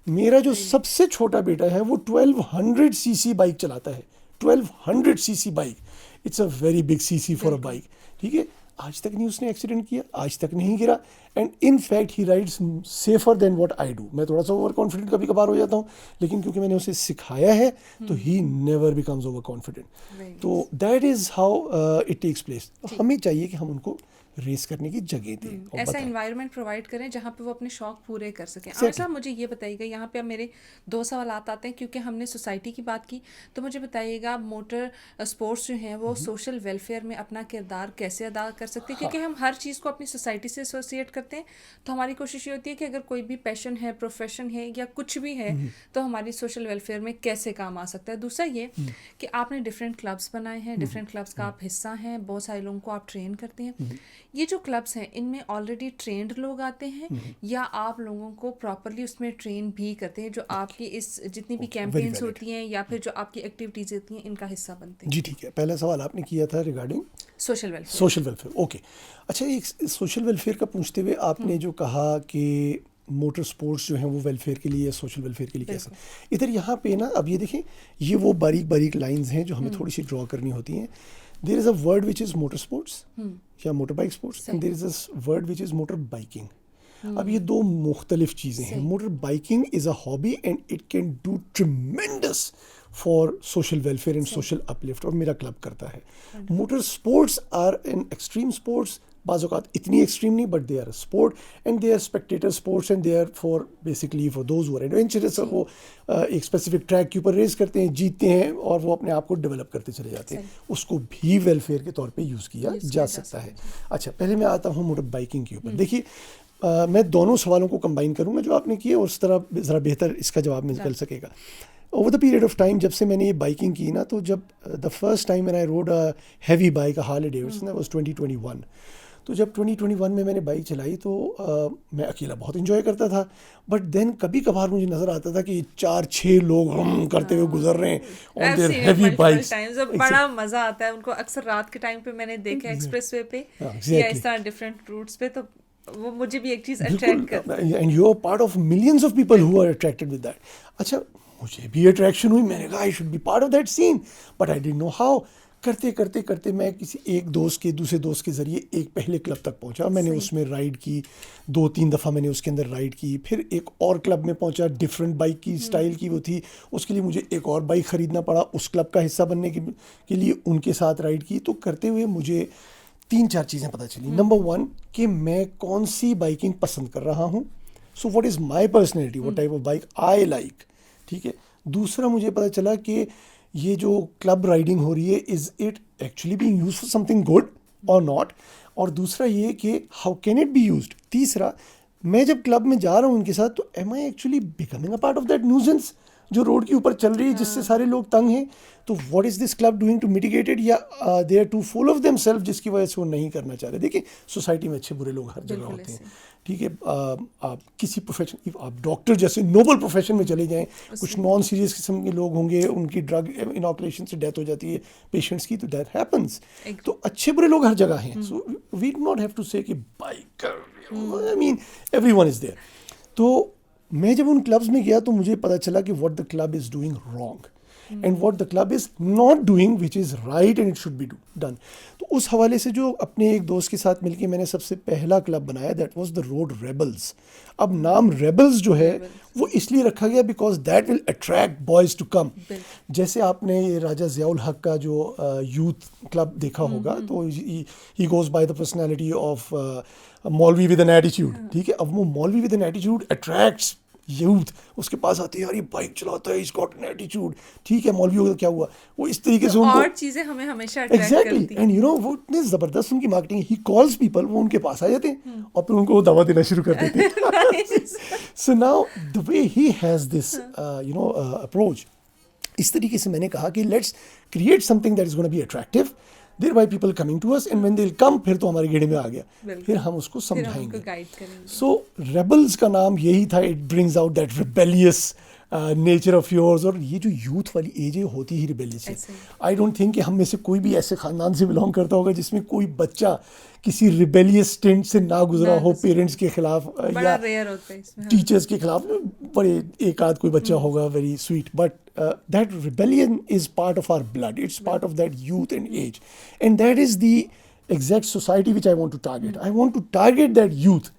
मेरा जो सबसे छोटा बेटा है वो 1200 सीसी बाइक चलाता है। 1200 CC bike, it's a very big CC for a bike. ठीक है, आज तक नहीं उसने एक्सीडेंट किया, आज तक नहीं गिरा, and in fact he rides safer than what I do. मैं थोड़ा सा ओवर कॉन्फिडेंट कभी कभार हो जाता हूँ, लेकिन क्योंकि मैंने उसे सिखाया है तो he never becomes over confident. तो that is how it takes place. हमें चाहिए कि हम उनको रेस करने की जगह दें, ऐसा एनवायरनमेंट प्रोवाइड करें जहाँ पे वो अपने शौक पूरे कर सकें। आमिर साहब, मुझे ये बताइएगा, यहाँ पे अब मेरे 2 सवाल आते हैं, क्योंकि हमने सोसाइटी की बात की, तो मुझे बताइएगा मोटर स्पोर्ट्स जो हैं वो सोशल वेलफेयर में अपना किरदार कैसे अदा कर सकते हैं? क्योंकि हम हर चीज़ को अपनी सोसाइटी से एसोसिएट करते हैं, तो हमारी कोशिश ये होती है कि अगर कोई भी पैशन है, प्रोफेशन है या कुछ भी है, तो हमारी सोशल वेलफेयर में कैसे काम आ सकता है। दूसरा ये कि आपने डिफरेंट क्लब्स बनाए हैं, डिफरेंट क्लब्स का आप हिस्सा हैं, बहुत सारे लोगों को आप ट्रेन करते हैं। ये जो क्लब्स हैं, इनमें ऑलरेडी ट्रेंड लोग आते हैं या आप लोगों को प्रॉपरली उसमें ट्रेन भी करते हैं, जो आपकी इस जितनी भी कैंपेन्स होती हैं या फिर जो आपकी एक्टिविटीज़ होती हैं, इनका हिस्सा बनते हैं? जी ठीक है, पहला सवाल आपने किया था regarding social welfare. Social welfare, okay. अच्छा, एक सोशल वेलफेयर का पूछते हुए आपने जो कहा कि मोटर स्पोर्ट्स जो हैं वो वेलफेयर के लिए, सोशल वेलफेयर के लिए कैसे, इधर यहाँ पे ना, अब ये देखें, ये वो बारीक बारीक लाइंस हैं जो हमें थोड़ी सी ड्रॉ करनी होती हैं। There is a word which is motor sports या motor bike sports, and there is a word which is motor biking. अब ये दो मुख्तलिफ चीज़ें हैं। Motor biking is a hobby and it can do tremendous for social welfare and social uplift, और मेरा club करता है। Motor sports are an extreme sports, बाज़-औक़ात इतनी एक्सट्रीम नहीं, but they are sport and they are Spectator sports and they are for basically for those who are adventurous. वो एक specific track के ऊपर रेस करते हैं, जीतते हैं, और वो अपने आप को डेवलप करते चले जाते हैं। उसको भी वेलफेयर के तौर पे यूज़ किया जा सकता है। अच्छा, पहले मैं आता हूँ मोटर बाइकिंग के ऊपर। देखिए, मैं दोनों सवालों को कंबाइन करूँगा जो आपने किए, और उस तरह ज़रा बेहतर इसका जवाब निकल सकेगा। Over the period of time, जब से मैंने ये बाइकिंग की ना, तो जब the first time when I road a heavy bike, a Harley Davidson, that was 2021। तो जब 2021 में मैंने बाइक चलाई तो मैं अकेला बहुत इन्जॉय करता था, बट देन कभी कभार मुझे नज़र आता था कि 4-6 लोग हम करते हुए गुजर रहे हैं on I've there seen it heavy multiple bikes. times. अब बड़ा मजा आता है उनको, अक्सर रात के टाइम पे मैंने देखा एक्सप्रेसवे पे या एग्जैक्टली इस तरह डिफरेंट रूट्स पे, तो वो मुझे भी एक चीज अट्रैक्ट करती बिल्कुल, and you are part of millions of people who are attracted with that. अच्छा, मुझे भी अट्रैक्शन हुई, मैंने कहा I should be part of that scene, but I didn't know how. करते करते करते मैं किसी एक दोस्त के दूसरे दोस्त के ज़रिए एक पहले क्लब तक पहुंचा, मैंने उसमें राइड की 2-3 दफ़ा, मैंने उसके अंदर राइड की। फिर एक और क्लब में पहुंचा, डिफरेंट बाइक की स्टाइल की वो थी, उसके लिए मुझे एक और बाइक ख़रीदना पड़ा, उस क्लब का हिस्सा बनने के लिए उनके साथ राइड की। तो करते हुए मुझे 3-4 चीज़ें पता चली। नंबर 1 कि मैं कौन सी बाइकिंग पसंद कर रहा हूँ, so what is my personality, what type of bike I like, ठीक है। दूसरा मुझे पता चला कि ये जो क्लब राइडिंग हो रही है, is it actually being used for something good और नॉट, और दूसरा ये कि how can it be used. तीसरा, मैं जब क्लब में जा रहा हूँ उनके साथ, तो am I actually becoming a part of that nuisance जो रोड के ऊपर चल रही है, जिससे सारे लोग तंग हैं। तो what is this club doing to mitigate it, या they are too full of themselves, जिसकी वजह से वो नहीं करना चाह रहे। देखिए, सोसाइटी में अच्छे बुरे लोग हर जगह होते हैं, ठीक है। आप किसी प्रोफेशन, आप डॉक्टर जैसे नोबल प्रोफेशन में चले जाएं, कुछ नॉन सीरियस किस्म के लोग होंगे, उनकी ड्रग इनॉकुलेशन से डेथ हो जाती है पेशेंट्स की, तो डेथ हैपन्स। तो अच्छे बुरे लोग हर जगह हैं। So we do not have to say कि biker, I mean everyone is there. तो मैं जब उन क्लब्स में गया तो मुझे पता चला कि what the club is doing wrong and what the club is not doing which is right and it should be done. तो उस हवाले से जो अपने एक दोस्त के साथ मिलके मैंने सबसे पहला क्लब बनाया, that was the road rebels. अब नाम रेबल्स जो है वो इसलिए रखा गया because that will attract boys to come. जैसे आपने ये राजा ज़ियाउल हक का जो यूथ क्लब देखा होगा, तो he goes by the personality of मौलवी विद एन एटीट्यूड, ठीक है। अब वो मौलवी with an attitude attracts youth, उसके पास आते हैं, यार ये बाइक चलाता है, इसका एन एटीट्यूड, ठीक है। मौलवी का क्या हुआ, वो इस तरीके से उनको और चीजें हमें हमेशा अट्रैक्ट करती हैं। एग्जैक्टली, एंड यू नो वो इतने ज़बरदस्त उनकी मार्केटिंग, ही कॉल्स पीपल, वो उनके पास आ जाते हैं और फिर उनको वो दवा देना शुरू कर देते हैं। So now the way he has this you know approach, इस तरीके से मैंने कहा कि let's create something that is gonna be attractive, there by people coming to us, and when they will come, फिर तो हमारे गेड़े में आ गया, फिर हम उसको समझाएंगे। सो रेबल्स का नाम यही था, it brings out that rebellious nature of yours. और ये जो यूथ वाली एज है होती ही रिबेलियस है। आई डोंट थिंक कि हम में से कोई भी ऐसे ख़ानदान से बिलोंग करता होगा जिसमें कोई बच्चा किसी रिबेलियस स्टेंट से ना गुजरा हो, पेरेंट्स के खिलाफ या टीचर्स के खिलाफ। बड़े एक आध कोई बच्चा होगा very sweet, but that rebellion is part of our blood, it's part of that youth and age, and that is the exact society which I want to target. I want to target that youth,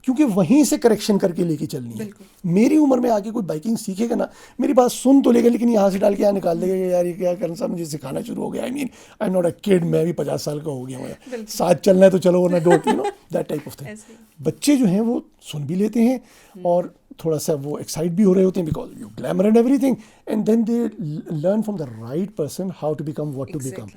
क्योंकि वहीं से correction करके लेके चलनी है। मेरी उम्र में आके कोई बाइकिंग सीखेगा ना, मेरी बात सुन तो लेगा, लेकिन यहाँ से डाल के यहाँ निकाल देगा यार ये क्या करना, मुझे सिखाना शुरू हो गया। I mean I am not a kid, मैं भी 50 साल का हो गया हूँ, साथ चलना है तो चलो, वरना don't, you know that type of thing. बच्चे जो हैं वो सुन भी लेते हैं और थोड़ा सा वो एक्साइट भी हो रहे होते हैं, because you glamour and everything, and then they learn from the right person how to become, what to become.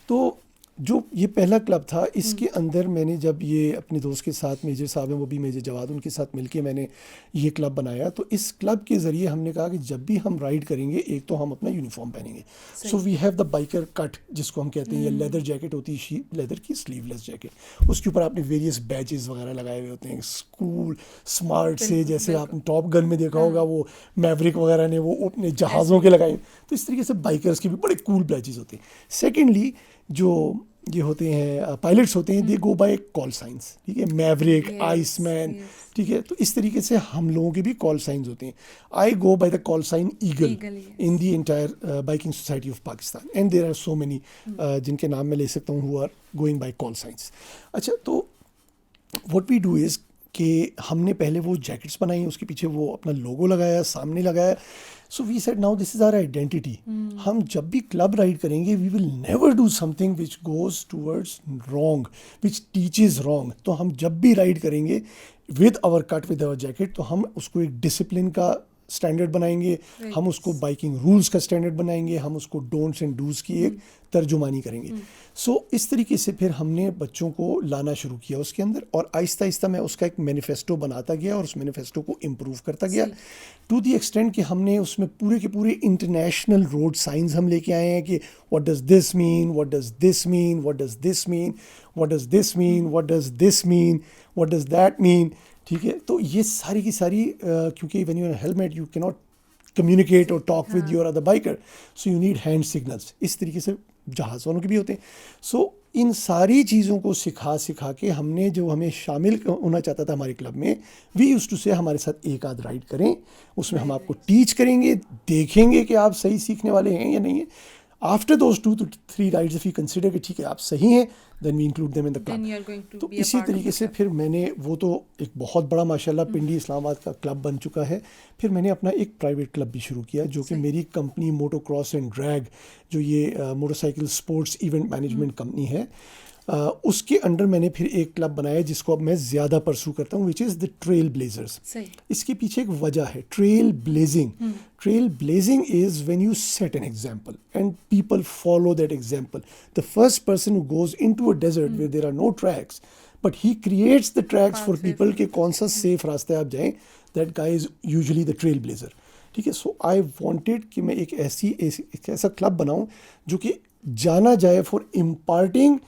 तो जो ये पहला क्लब था, इसके अंदर मैंने जब ये अपने दोस्त के साथ, मेजर साहब हैं वो भी मेजर जवाद, उनके साथ मिलके मैंने ये क्लब बनाया। तो इस क्लब के ज़रिए हमने कहा कि जब भी हम राइड करेंगे, एक तो हम अपना यूनिफॉर्म पहनेंगे। So we have the biker cut, जिसको हम कहते हैं, या लेदर जैकेट होती है, लेदर की स्लीवलेस जैकेट, उसके ऊपर आपने वेरियस बैजेस वगैरह लगाए हुए होते हैं, स्कूल स्मार्ट से, जैसे आपने टॉप गन में देखा होगा वो मैवरिक वगैरह ने वो अपने जहाज़ों के लगाए। तो इस तरीके से बाइकर्स के भी बड़े कूल बैजेस होते हैं। सेकेंडली, जो ये होते हैं पायलट्स होते हैं, दे गो बाय कॉल साइंस, ठीक है, मैवरिक, आइसमैन, ठीक है। तो इस तरीके से हम लोगों के भी कॉल साइंस होते हैं। I go by the call sign eagle in the entire biking society of Pakistan, and there are so many जिनके नाम मैं ले सकता हूँ, who are going by call signs. अच्छा, तो व्हाट वी डू इज़ कि हमने पहले वो जैकेट्स बनाई, उसके पीछे वो अपना लोगो लगाया, सामने लगाया। So we said now this is our identity. हम जब भी क्लब राइड करेंगे, we will never do something which goes towards wrong, which teaches wrong. तो हम जब भी राइड करेंगे with our cut, with our jacket, तो हम उसको एक डिसिप्लिन का स्टैंडर्ड बनाएंगे, हम उसको बाइकिंग रूल्स का स्टैंडर्ड बनाएंगे, हम उसको डोंट्स एंड डूज की एक तर्जुमानी करेंगे। सो इस तरीके से फिर हमने बच्चों को लाना शुरू किया उसके अंदर, और आहिस्ता आहिस्ता मैं उसका एक मैनिफेस्टो बनाता गया और उस मैनिफेस्टो को इम्प्रूव करता गया टू दी एक्सटेंट कि हमने उसमें पूरे के पूरे इंटरनेशनल रोड साइंस हम लेके आए हैं कि what does this mean, what does this mean, what does this mean, what does this mean, what does this mean, what does that mean. ठीक है, तो ये सारी की सारी क्योंकि when you are helmet you can not communicate और talk with your other biker, so you need hand signals. इस तरीके से जहाज़ वालों के भी होते हैं। सो इन सारी चीज़ों को सिखा के हमने, जो हमें शामिल होना चाहता था हमारे क्लब में, वी यूज्ड टू से हमारे साथ एक आध राइड करें, उसमें हम आपको टीच करेंगे, देखेंगे कि आप सही सीखने वाले हैं या नहीं है। After those 2 to 3 rides if you consider कि ठीक है आप सही हैं, then we include them in the club. तो इसी तरीके से फिर मैंने, वो तो एक बहुत बड़ा माशाल्लाह पिंडी इस्लामाबाद का क्लब बन चुका है, फिर मैंने अपना एक प्राइवेट क्लब भी शुरू किया जो कि मेरी company motocross and drag, जो ये motorcycle sports event management company है, उसके अंडर मैंने फिर एक क्लब बनाया जिसको अब मैं ज़्यादा परसू करता हूँ, which is the trail blazers. इसके पीछे एक वजह है, trail blazing. Trail blazing is when you set an example and people follow that example. The first person who goes into a desert where there are no tracks but he creates the tracks for people के कौन सा safe रास्ते आप जाएं, that guy is usually the trail blazer. ठीक है, सो I wanted कि मैं एक ऐसा क्लब बनाऊं जो कि जाना जाए for imparting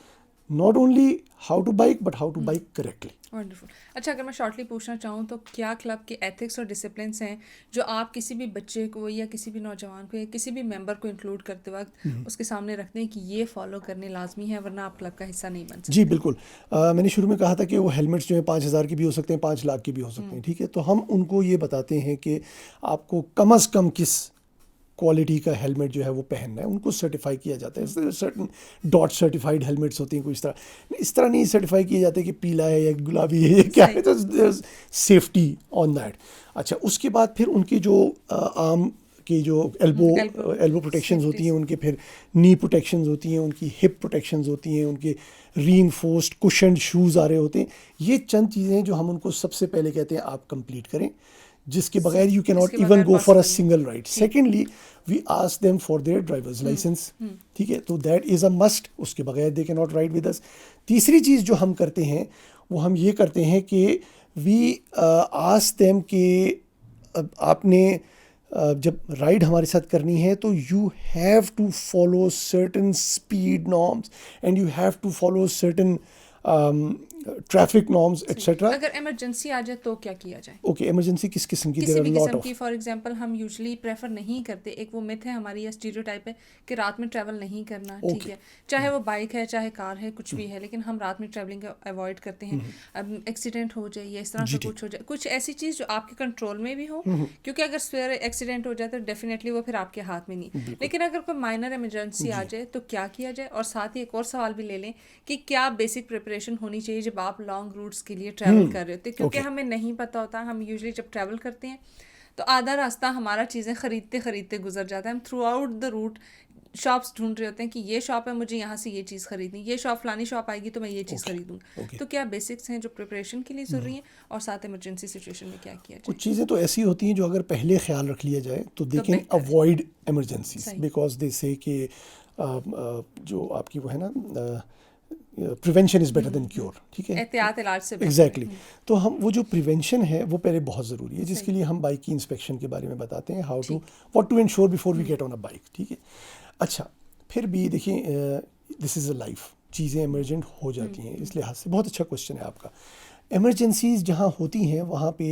not only how to bike but how to bike correctly. Wonderful. अच्छा, अगर मैं शॉर्टली पूछना चाहूँ तो क्या क्लब के एथिक्स और डिसिप्लिन्स हैं जो आप किसी भी बच्चे को या किसी भी नौजवान को या किसी भी मेंबर को इंक्लूड करते वक्त उसके सामने रखते हैं कि ये फॉलो करने लाजमी है वरना आप क्लब का हिस्सा नहीं बन सकते? जी बिल्कुल। मैंने शुरू में कहा था कि वो हेलमेट्स जो हैं 5,000 के भी हो सकते हैं, 5 लाख के भी हो सकते हैं। ठीक है, तो हम उनको ये बताते हैं कि आपको कम अज़ कम किस क्वालिटी का हेलमेट जो है वो पहनना है, उनको सर्टिफाई किया जाता है। सर्टन डॉट सर्टिफाइड हेलमेट्स होती हैं, कोई इस तरह नहीं सर्टिफाई किए जाते कि पीला है या गुलाबी है या क्या है, तो सेफ्टी ऑन दैट। अच्छा, उसके बाद फिर उनके जो आर्म की जो एल्बो प्रोटेक्शंस होती हैं, उनके फिर नी प्रोटेक्शंस होती हैं, उनकी हिप प्रोटेक्शंस होती हैं, उनके रीइंफोर्स्ड कुशन्ड शूज़ आ रहे होते हैं। ये चंद चीज़ें जो हम उनको सबसे पहले कहते हैं आप कंप्लीट करें, जिसके बगैर you can not even go for a single ride. Secondly we ask them for their drivers license. ठीक है, तो दैट इज़ अ मस्ट, उसके बगैर they can not ride with us. तीसरी चीज़ जो हम करते हैं वो हम ये करते हैं कि वी आस्क देम कि आपने जब राइड हमारे साथ करनी है तो you have to follow certain speed norms and you have to follow certain traffic norms etcetera. अगर इमरजेंसी आ जाए तो क्या किया जाए? ओके, इमरजेंसी किस किस्म की? किसी भी किस्म की। फॉर एग्जांपल हम यूजुअली प्रेफर नहीं करते, एक वो मिथ है हमारी या स्टीरियोटाइप है कि रात में ट्रैवल नहीं करना। ठीक है, चाहे वो बाइक है चाहे कार है कुछ भी है, लेकिन हम रात में ट्रैवलिंग अवॉइड करते हैं। अब एक्सीडेंट हो जाए या इस तरह से कुछ हो जाए, कुछ ऐसी चीज़ जो आपके कंट्रोल में भी हो, क्योंकि अगर सवेरे एक्सीडेंट हो जाए तो डेफिनेटली वो फिर आपके हाथ में नहीं। लेकिन अगर कोई माइनर इमरजेंसी आ जाए तो क्या किया जाए? और साथ ही एक और सवाल भी ले लें कि क्या बेसिक प्रिपरेशन होनी चाहिए जब आप लॉन्ग रूट्स के लिए ट्रैवल कर रहे होते हैं? क्योंकि हमें नहीं पता होता, हम यूजुअली जब ट्रैवल करते हैं तो आधा रास्ता हमारा चीज़ें खरीदते खरीदते गुजर जाता है। हम throughout the route shops ढूंढ रहे होते हैं कि ये शॉप है, मुझे यहाँ से ये चीज़ खरीदनी, ये शॉप फलानी शॉप आएगी तो मैं ये चीज़ खरीदूंगा। तो क्या बेसिक्स हैं जो प्रिपरेशन के लिए ज़रूरी हैं, और साथ इमरजेंसी सिचुएशन में क्या किया जाए? कुछ चीज़ें तो ऐसी होती हैं जो अगर पहले ख्याल रख लिया जाए तो they can avoid emergencies, because they से कि जो आपकी वो है ना, prevention is better than cure. ठीक है, एहतियात इलाज से एग्जैक्टली। तो हम वो जो प्रिवेंशन है वो पहले बहुत ज़रूरी है, जिसके लिए हम बाइक की इंस्पेक्शन के बारे में बताते हैं, how to what to ensure before we get on a bike. ठीक है, अच्छा, फिर भी देखिए दिस इज़ अ लाइफ, चीज़ें इमरजेंट हो जाती हैं, इस लिहाज से बहुत अच्छा क्वेश्चन है आपका। इमरजेंसीज जहाँ होती हैं वहाँ पे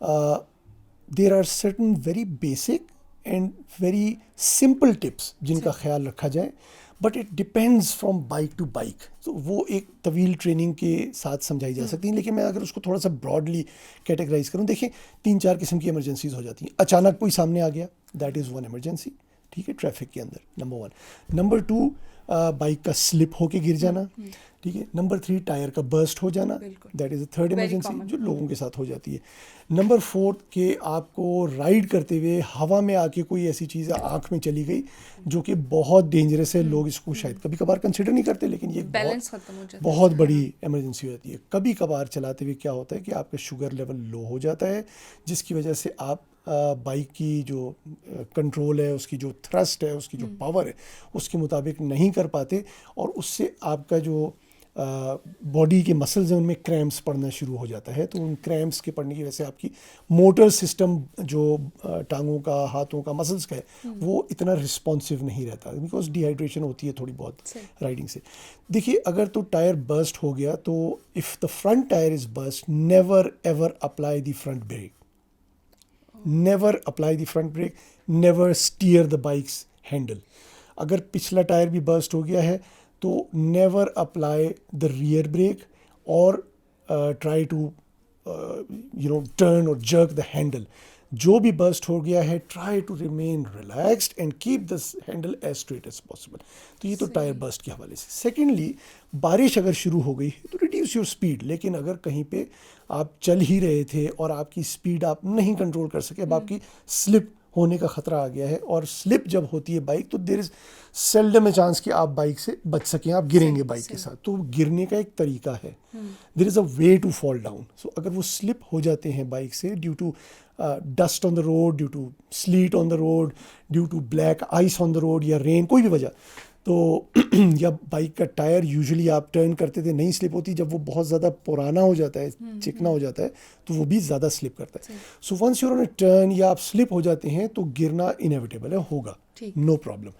there are certain very basic and very simple tips जिनका ख्याल रखा जाए, but it depends from bike to bike. तो वो एक तवील ट्रेनिंग के साथ समझाई जा सकती हैं, लेकिन मैं अगर उसको थोड़ा सा ब्रॉडली कैटेगराइज करूँ, देखिए 3-4 किस्म की इमरजेंसीज हो जाती हैं। अचानक कोई सामने आ गया, दैट इज़ वन इमरजेंसी। ठीक है, ट्रैफिक के अंदर, नंबर 1। नंबर 2, बाइक का स्लिप होके गिर जाना। ठीक है, नंबर 3, टायर का बर्स्ट हो जाना, that is the third emergency जो लोगों के साथ हो जाती है। नंबर 4 कि आपको राइड करते हुए हवा में आके कोई ऐसी चीज़ आँख में चली गई जो कि बहुत डेंजरस है, लोग इसको शायद कभी कभार कंसिडर नहीं करते, लेकिन ये बहुत बड़ी इमरजेंसी हो जाती है। कभी कभार चलाते हुए क्या होता है कि आपका शुगर लेवल लो हो जाता है, जिसकी वजह से आप बाइक की जो कंट्रोल है, उसकी जो थ्रस्ट है, उसकी जो पावर है, उसके मुताबिक नहीं कर पाते, और उससे आपका जो बॉडी के मसल्स हैं उनमें क्रैम्प्स पड़ना शुरू हो जाता है। तो उन क्रैम्प्स के पड़ने की वजह से आपकी मोटर सिस्टम जो टांगों का, हाथों का, मसल्स का है, वो इतना रिस्पॉन्सिव नहीं रहता, बिकॉज डिहाइड्रेशन होती है थोड़ी बहुत राइडिंग से। देखिए, अगर तो टायर बर्स्ट हो गया, तो if the front tyre is burst, never ever apply the front brake, never apply the front brake, never steer the bike's handle. अगर पिछला टायर भी बर्स्ट हो गया है तो never apply the rear brake और ट्राई टू टर्न और jerk the handle. जो भी बर्स्ट हो गया है, try to remain relaxed and keep this handle as straight as possible. तो ये तो टायर बर्स्ट के हवाले से। सेकेंडली, बारिश अगर शुरू हो गई है तो रिड्यूस योर स्पीड। लेकिन अगर कहीं पे आप चल ही रहे थे और आपकी स्पीड आप नहीं कंट्रोल कर सके, अब आपकी स्लिप होने का खतरा आ गया है, और स्लिप जब होती है बाइक, तो there is seldom a chance कि आप बाइक से बच सकें, आप गिरेंगे बाइक के साथ। तो गिरने का एक तरीका है, there is a way to fall down. So अगर वो स्लिप हो जाते हैं बाइक से due to dust on the road, due to sleet on the road, due to black ice on the road, या रेन, कोई भी वजह, तो या बाइक का टायर यूजुअली आप टर्न करते थे नहीं स्लिप होती, जब वो बहुत ज़्यादा पुराना हो जाता है, चिकना हो जाता है, तो वो भी ज़्यादा स्लिप करता है। So once you're on a turn या आप स्लिप हो जाते हैं तो गिरना इनएविटेबल है, होगा, नो प्रॉब्लम।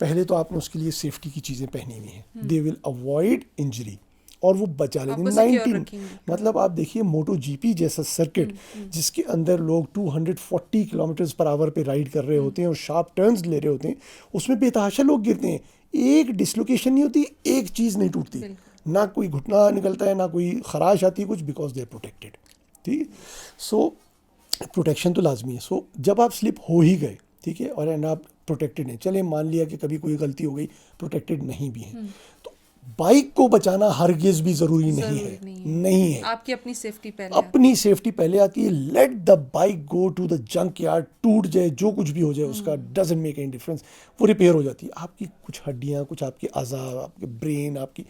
पहले तो आपने उसके लिए सेफ्टी की चीज़ें पहनी हुई हैं, दे विल अवॉइड इंजरी, और वो बचा लेंगे। 19 मतलब आप देखिए, मोटो जीपी जैसा सर्किट जिसके अंदर लोग 240 किलोमीटर पर आवर पे राइड कर रहे होते हैं और शार्प टर्न्स ले रहे होते हैं, उसमें बेतहाशा लोग गिरते हैं, एक डिसलोकेशन नहीं होती, एक चीज़ नहीं टूटती, ना कोई घुटना निकलता है, ना कोई खराश आती है कुछ, बिकॉज दे आर प्रोटेक्टेड। ठीक है, सो प्रोटेक्शन तो लाजमी है। सो जब आप स्लिप हो ही गए, ठीक है, और एंड आप प्रोटेक्टेड हैं, चले मान लिया कि कभी कोई गलती हो गई, प्रोटेक्टेड नहीं भी हैं, तो बाइक को बचाना हरगिज भी ज़रूरी नहीं है, नहीं है। आपकी अपनी सेफ्टी पहले, अपनी सेफ्टी पहले आती है। Let the bike go to the junkyard, टूट जाए, जो कुछ भी हो जाए, उसका डजंट मेक एनी डिफरेंस, वो रिपेयर हो जाती है। आपकी कुछ हड्डियाँ, कुछ आपके अज़ा, आपके ब्रेन, आपकी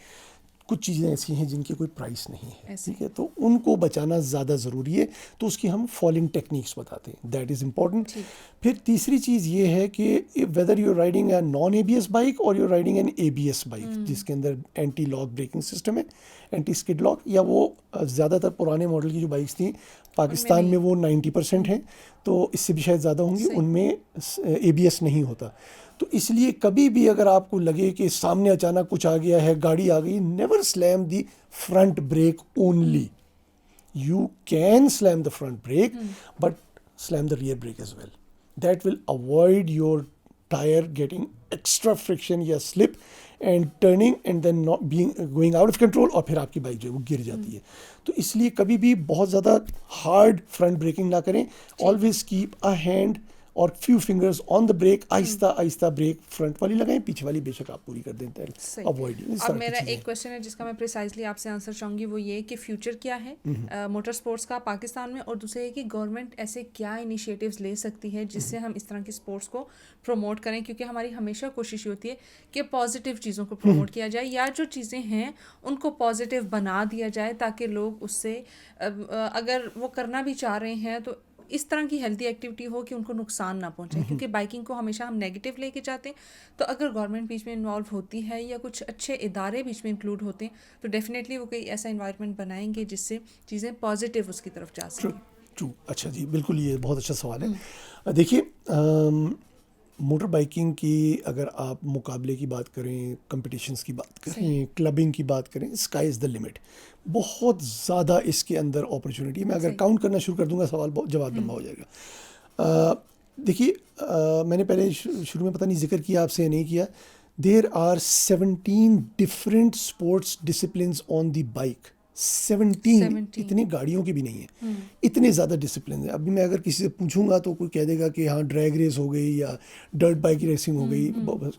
कुछ चीज़ें ऐसी हैं जिनकी कोई प्राइस नहीं है, ठीक है, तो उनको बचाना ज़्यादा ज़रूरी है। तो उसकी हम फॉलिंग टेक्निक्स बताते हैं, दैट इज़ इम्पॉर्टेंट। फिर तीसरी चीज़ ये है कि whether you are riding a non ABS bike और you are riding an ABS bike, जिसके अंदर एंटी लॉक ब्रेकिंग सिस्टम है, एंटी स्किड लॉक, या वो ज़्यादातर पुराने मॉडल की जो बाइक्स थी पाकिस्तान में वो 90% हैं, तो इससे भी शायद ज़्यादा होंगी, उनमें ABS नहीं होता। तो इसलिए कभी भी अगर आपको लगे कि सामने अचानक कुछ आ गया है, गाड़ी आ गई, never slam the front brake only. You can slam the front brake, but slam the rear brake as well. That will avoid your tyre getting extra friction या slip and turning and then not being going out of control, और फिर आपकी bike जो है वो गिर जाती है। तो इसलिए कभी भी बहुत ज़्यादा हार्ड फ्रंट ब्रेकिंग ना करें। ऑलवेज कीप अ हैंड और few fingers on the brake, आहिस्ता आहिस्ता ब्रेक फ्रंट वाली लगाएं, पीछे वाली बेशक आप पूरी कर देते हैं, अवॉइड। और मेरा एक क्वेश्चन है जिसका मैं प्रिसाइजली आपसे आंसर चाहूँगी, वो ये कि फ्यूचर क्या है मोटर स्पोर्ट्स का पाकिस्तान में, और दूसरे है कि गवर्नमेंट ऐसे क्या इनिशिएटिव्स ले सकती है जिससे हम इस तरह की स्पोर्ट्स को प्रमोट करें, क्योंकि हमारी हमेशा कोशिश होती है कि पॉजिटिव चीज़ों को प्रमोट किया जाए, या जो चीज़ें हैं उनको पॉजिटिव बना दिया जाए, ताकि लोग उससे अगर वो करना भी चाह रहे हैं तो इस तरह की हेल्दी एक्टिविटी हो कि उनको नुकसान ना पहुंचे, क्योंकि बाइकिंग को हमेशा हम नेगेटिव लेके जाते हैं। तो अगर गवर्नमेंट बीच में इन्वॉल्व होती है या कुछ अच्छे इदारे बीच में इंक्लूड होते हैं, तो डेफिनेटली वो कोई ऐसा इन्वायरमेंट बनाएंगे जिससे चीज़ें पॉजिटिव उसकी तरफ जा सकें। ट्रू, अच्छा जी, बिल्कुल, ये बहुत अच्छा सवाल है। देखिए, मोटर बाइकिंग की अगर आप मुकाबले की बात करें, कंपटीशंस की बात करें, क्लबिंग की बात करें, स्काई इज़ द लिमिट। बहुत ज़्यादा इसके अंदर अपॉर्चुनिटी। मैं अगर काउंट करना शुरू कर दूंगा, सवाल जवाब लंबा हो जाएगा। देखिए, मैंने पहले शुरू में पता नहीं जिक्र किया आपसे या नहीं किया, there are 17 different sports disciplines on the bike. 17 इतनी गाड़ियों की भी नहीं है, इतने ज़्यादा डिसिप्लिन है। अभी मैं अगर किसी से पूछूंगा तो कोई कह देगा कि हाँ ड्रैग रेस हो गई या डर्ट बाइक रेसिंग हो गई,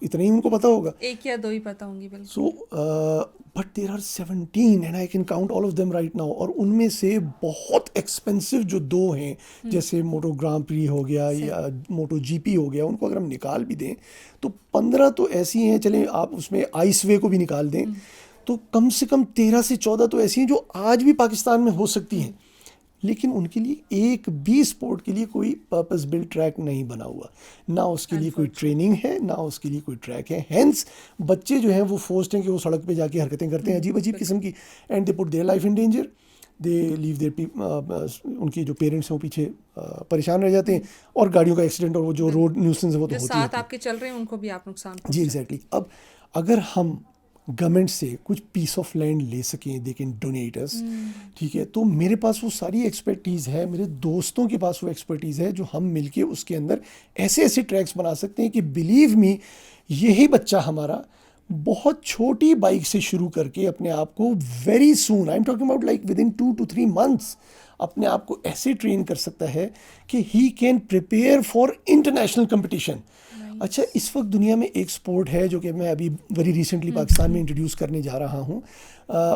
इतना ही उनको पता होगा, एक या दो ही पता होंगी। बिल्कुल। So but there are 17 and I can count all of them right now. और उनमें से बहुत एक्सपेंसिव जो दो हैं, जैसे मोटो ग्रां प्री हो गया या मोटो जीपी हो गया, उनको अगर हम निकाल भी दें तो 15 तो ऐसी हैं, चलें आप उसमें आइस वे को भी निकाल दें तो कम से कम 13 से 14 तो ऐसी हैं जो आज भी पाकिस्तान में हो सकती हैं। लेकिन उनके लिए एक भी स्पोर्ट के लिए कोई पर्पस बिल्ड ट्रैक नहीं बना हुआ, ना उसके लिए कोई ट्रेनिंग है, ना उसके लिए कोई ट्रैक है। हेंस बच्चे जो हैं वो फोर्स्ड हैं कि वो सड़क पे जाके हरकतें करते हैं अजीब अजीब किस्म की, and they put their life in danger, they leave their उनके जो पेरेंट्स हैं वो पीछे परेशान रह जाते हैं, और गाड़ियों का एक्सीडेंट और वो जो रोड न्यूसेंस है वो तो जो होती है। साथ आपके चल रहे हैं उनको भी आप नुकसान जी पहुंचाएं। एग्जैक्टली। अब अगर हम गवर्नमेंट से कुछ पीस ऑफ लैंड ले सकें, दे कैन डोनेट अस, ठीक है, तो मेरे पास वो सारी एक्सपर्टीज़ है, मेरे दोस्तों के पास वो एक्सपर्टीज़ है, जो हम मिलके उसके अंदर ऐसे ऐसे ट्रैक्स बना सकते हैं कि बिलीव मी, यही बच्चा हमारा बहुत छोटी बाइक से शुरू करके अपने आप को very soon, I am talking about like with in 2 to 3 months अपने आप को ऐसे ट्रेन कर सकता है कि he can prepare for international competition. अच्छा, इस वक्त दुनिया में एक स्पोर्ट है जो कि मैं अभी वेरी रिसेंटली पाकिस्तान में इंट्रोड्यूस करने जा रहा हूँ,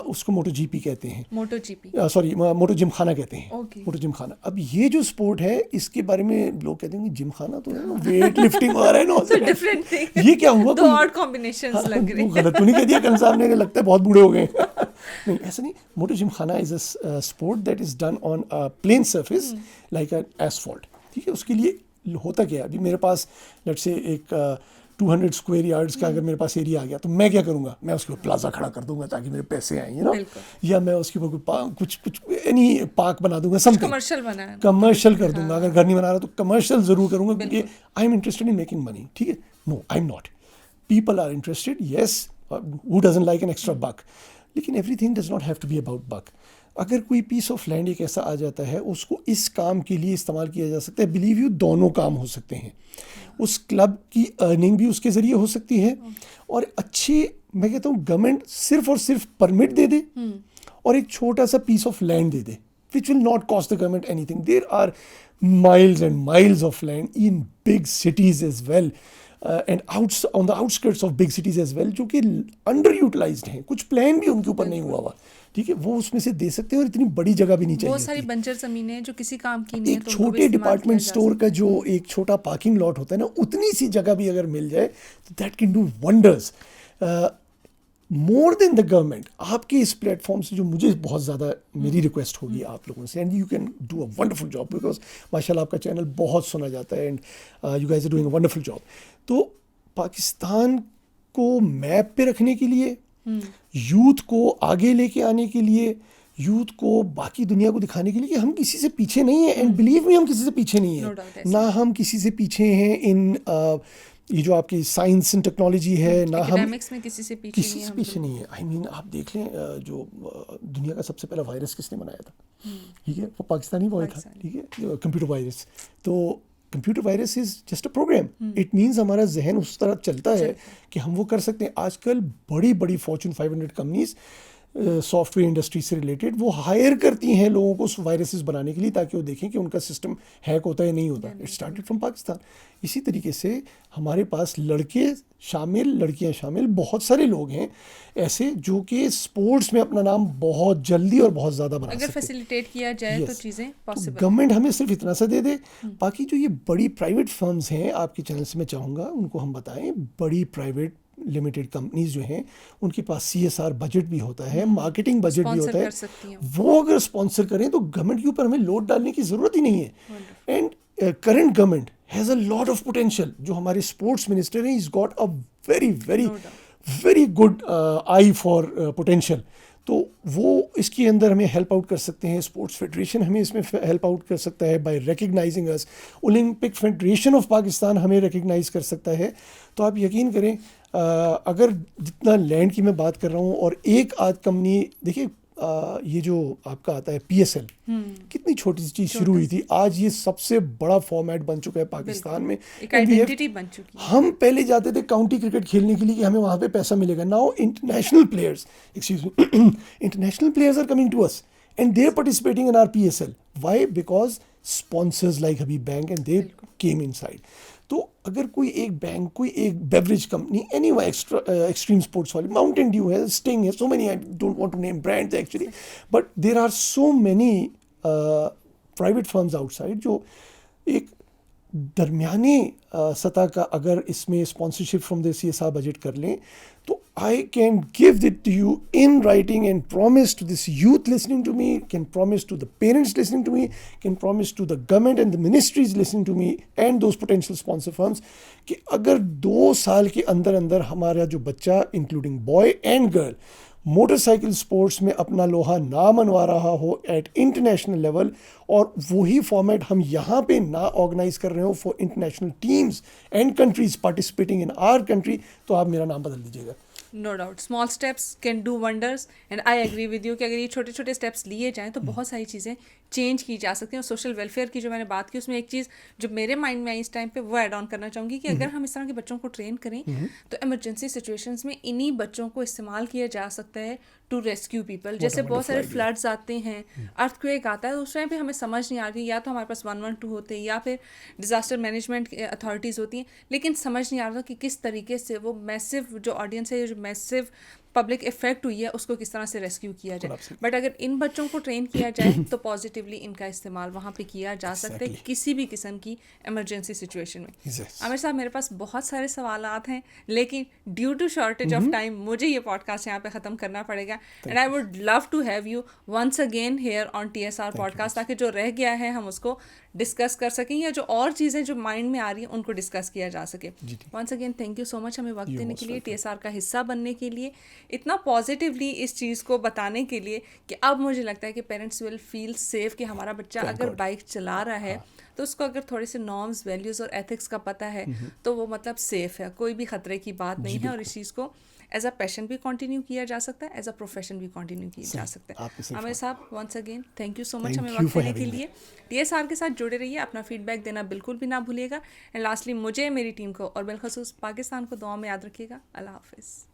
उसको मोटो जीपी कहते हैं, मोटो जीपी, सॉरी मोटो जिमखाना कहते हैं। Okay. मोटो जिमखाना। अब ये जो स्पोर्ट है इसके बारे में लोग कहते हैं कि जिमखाना तो है ना, वेट लिफ्टिंग हो रहा है ना, डिफरेंट थिंग, ये क्या हुआ, दो ऑड कॉम्बिनेशंस लग रहे वो गलत तो नहीं कह दिया कल साहब ने कि लगता है बहुत बूढ़े हो गए नहीं, ऐसा नहीं। Moto gymkhana is a sport that is done on a plain surface like an asphalt, ठीक है। उसके लिए होता क्या है, अभी मेरे पास लेट्स से एक 200 स्क्वायर यार्ड्स का अगर मेरे पास एरिया आ गया, तो मैं क्या करूंगा, मैं उसके ऊपर प्लाजा खड़ा कर दूंगा ताकि मेरे पैसे आए, यू नो, या मैं उसके ऊपर कुछ एनी पार्क बना दूंगा, समथिंग कमर्शियल बनाना, कमर्शियल कर दूंगा। अगर घर नहीं बना रहा तो कमर्शियल जरूर करूंगा, क्योंकि I am interested in making money, ठीक है। No, I am not, people are interested, yes, who doesn't like an extra buck, लेकिन everything does not have to be about buck. अगर कोई पीस ऑफ लैंड एक ऐसा आ जाता है, उसको इस काम के लिए इस्तेमाल किया जा सकता है, बिलीव यू, दोनों काम हो सकते हैं। उस क्लब की अर्निंग भी उसके ज़रिए हो सकती है, और अच्छी, मैं कहता हूँ गवर्नमेंट सिर्फ और सिर्फ परमिट दे दे और एक छोटा सा पीस ऑफ लैंड दे दे, which will not cost the government anything. There are miles and miles of land in big cities as well, and on the outskirts of big cities as well, जो कि under utilised हैं, कुछ plan भी उनके ऊपर नहीं हुआ हुआ, ठीक है, वो उसमें से दे सकते हैं, और इतनी बड़ी जगह भी नहीं चाहिए। बहुत सारी बंजर जमीनें हैं जो किसी काम की नहीं है, एक तो उनको भी छोटे इस्तेमाल डिपार्टमेंट किया जा स्टोर का जो एक छोटा पार्किंग लॉट होता है ना, उतनी सी जगह भी अगर मिल जाए तो that can do wonders more than the government. आपके इस प्लेटफॉर्म से जो मुझे बहुत ज़्यादा मेरी रिक्वेस्ट होगी आप लोगों से, and you can do a wonderful job, because माशाल्लाह आपका चैनल बहुत सुना जाता है, and you guys are doing a wonderful job. तो पाकिस्तान को मैप पे रखने के लिए, यूथ को आगे लेके आने के लिए, यूथ को बाकी दुनिया को दिखाने के लिए कि हम किसी से पीछे नहीं हैं, एंड बिलीव मी, हम किसी से पीछे नहीं हैं, No doubt, ना हम किसी से पीछे हैं इन ये जो आपकी साइंस एंड टेक्नोलॉजी है, ना हम एकेडमिक्स में किसी से पीछे किसी नहीं है से हम पीछे लोग। नहीं है। आई मीन आप देख लें, जो दुनिया का सबसे पहला वायरस किसने बनाया था, ठीक है, वो पाकिस्तानी बॉय था, ठीक है, कंप्यूटर वायरस। तो computer virus is just a program, it means हमारा जहन उस तरह चलता है कि हम वो कर सकते हैं। आजकल बड़ी बड़ी फॉर्च्यून 500 कंपनीज सॉफ्टवेयर इंडस्ट्री से रिलेटेड वो हायर करती हैं लोगों को वायरसेस बनाने के लिए, ताकि वो देखें कि उनका सिस्टम हैक होता है नहीं होता। It started from Pakistan. इसी तरीके से हमारे पास लड़के शामिल, लड़कियां शामिल, बहुत सारे लोग हैं ऐसे जो कि स्पोर्ट्स में अपना नाम बहुत जल्दी और बहुत ज़्यादा बना अगर सकते हैं। फैसिलिटेट किया जाए तो Yes. चीज़ें पॉसिबल। गवर्नमेंट हमें सिर्फ इतना सा दे दे, बाकी जो ये बड़ी प्राइवेट फर्म्स हैं, आपके चैनल से मैं चाहूँगा उनको हम बताएं, बड़ी प्राइवेट लिमिटेड कंपनीज जो हैं उनके पास CSR बजट भी होता है, मार्केटिंग बजट भी स्पॉन्सर होता कर सकती है, हैं वो अगर स्पॉन्सर करें तो गवर्नमेंट के ऊपर हमें लोड डालने की ज़रूरत ही नहीं है। And current government has a lot of potential. जो हमारे स्पोर्ट्स मिनिस्टर हैं, is got a very very very good I for potential. तो वो इसके अंदर हमें हेल्प आउट कर सकते हैं। स्पोर्ट्स फेडरेशन हमें इसमें हेल्प आउट कर सकता है by recognizing us. Olympic Federation of Pakistan हमें रिकग्नाइज कर सकता है। तो आप यकीन करें, अगर जितना लैंड की मैं बात कर रहा हूँ, और एक आध कंपनी देखिए, ये जो आपका आता है PSL, कितनी छोटी सी चीज़ शुरू हुई थी, आज ये सबसे बड़ा फॉर्मेट बन चुका है पाकिस्तान में। एक आइडेंटिटी बन चुकी है। हम पहले जाते थे काउंटी क्रिकेट खेलने के लिए कि हमें वहाँ पे पैसा मिलेगा। Now international players, excuse me, international players are coming to us and they are participating in our PSL। Why? Because sponsors like Habib Bank and they came inside. तो अगर कोई एक बैंक, कोई एक beverage company, any way extreme sports वाली, Mountain Dew है, Sting है, so many, I don't want to name brands actually, but there are so many private firms outside जो एक दरमियानी सतह का अगर इसमें sponsorship from the CSR budget कर लें, तो I can give it to you in writing and promise to this youth listening to me, can promise to the parents listening to me, can promise to the government and the ministries listening to me and those potential sponsor firms कि अगर 2 साल के अंदर अंदर हमारा जो बच्चा including boy and girl motorcycle sports में अपना लोहा ना मनवा रहा हो एट इंटरनेशनल लेवल और वही फॉर्मेट हम यहाँ पे ना ऑर्गेनाइज कर रहे हो for international teams and countries participating in our country, तो आप मेरा नाम बदल दीजिएगा. No doubt small steps can do wonders and I agree with you कि अगर ये छोटे छोटे स्टेप्स लिए जाएं तो बहुत सारी चीज़ें चेंज की जा सकती हैं. और सोशल वेलफेयर की जो मैंने बात की उसमें एक चीज़ जो मेरे माइंड में आई इस टाइम पे वो ऐड ऑन करना चाहूँगी कि अगर हम इस तरह के बच्चों को ट्रेन करें तो इमरजेंसी सिचुएशंस में इन्हीं बच्चों को इस्तेमाल किया जा सकता है टू रेस्क्यू पीपल. जैसे बहुत सारे फ्लड्स आते हैं, अर्थक्वेक आता है, तो उस टाइम पे हमें समझ नहीं आ रही, या तो हमारे पास 112 होते हैं या फिर डिज़ास्टर मैनेजमेंट अथॉरिटीज़ होती हैं, लेकिन समझ नहीं आ रहा कि किस तरीके से वो मैसिव जो ऑडियंस है, जो मैसिव पब्लिक इफेक्ट हुई है उसको किस तरह से रेस्क्यू किया जाए. बट अगर इन बच्चों को ट्रेन किया जाए तो पॉजिटिवली इनका इस्तेमाल वहाँ पे किया जा सकता है किसी भी किस्म की इमरजेंसी सिचुएशन में. आमिर साहब, मेरे पास बहुत सारे सवालात हैं लेकिन due to shortage of time मुझे ये पॉडकास्ट यहाँ पे ख़त्म करना पड़ेगा. And I would love to have you once again here on TSR podcast, ताकि जो रह गया है हम उसको डिस्कस कर सकें या जो और चीज़ें जो माइंड में आ रही हैं उनको डिस्कस किया जा सके. Once again thank you so much हमें वक्त देने के लिए, TSR का हिस्सा बनने के लिए, इतना पॉजिटिवली इस चीज़ को बताने के लिए कि अब मुझे लगता है कि पेरेंट्स विल फील सेफ कि हमारा बच्चा अगर बाइक चला रहा है तो उसको अगर थोड़े से नॉर्म्स, वैल्यूज़ और एथिक्स का पता है तो वो मतलब सेफ़ है, कोई भी ख़तरे की बात नहीं है. और इस चीज़ को एज अ पैशन भी कंटिन्यू किया जा सकता है, एज अ प्रोफेशन भी कंटिन्यू किया जा सकता है. आमिर साहब, once again thank you so much हमें वक्त देने के लिए. TSR के साथ जुड़े रहिए, अपना फीडबैक देना बिल्कुल भी ना भूलिएगा. एंड लास्टली मुझे, मेरी टीम को और बिलखसूस पाकिस्तान को दुआ में याद रखिएगा. अल्लाह हाफिज़.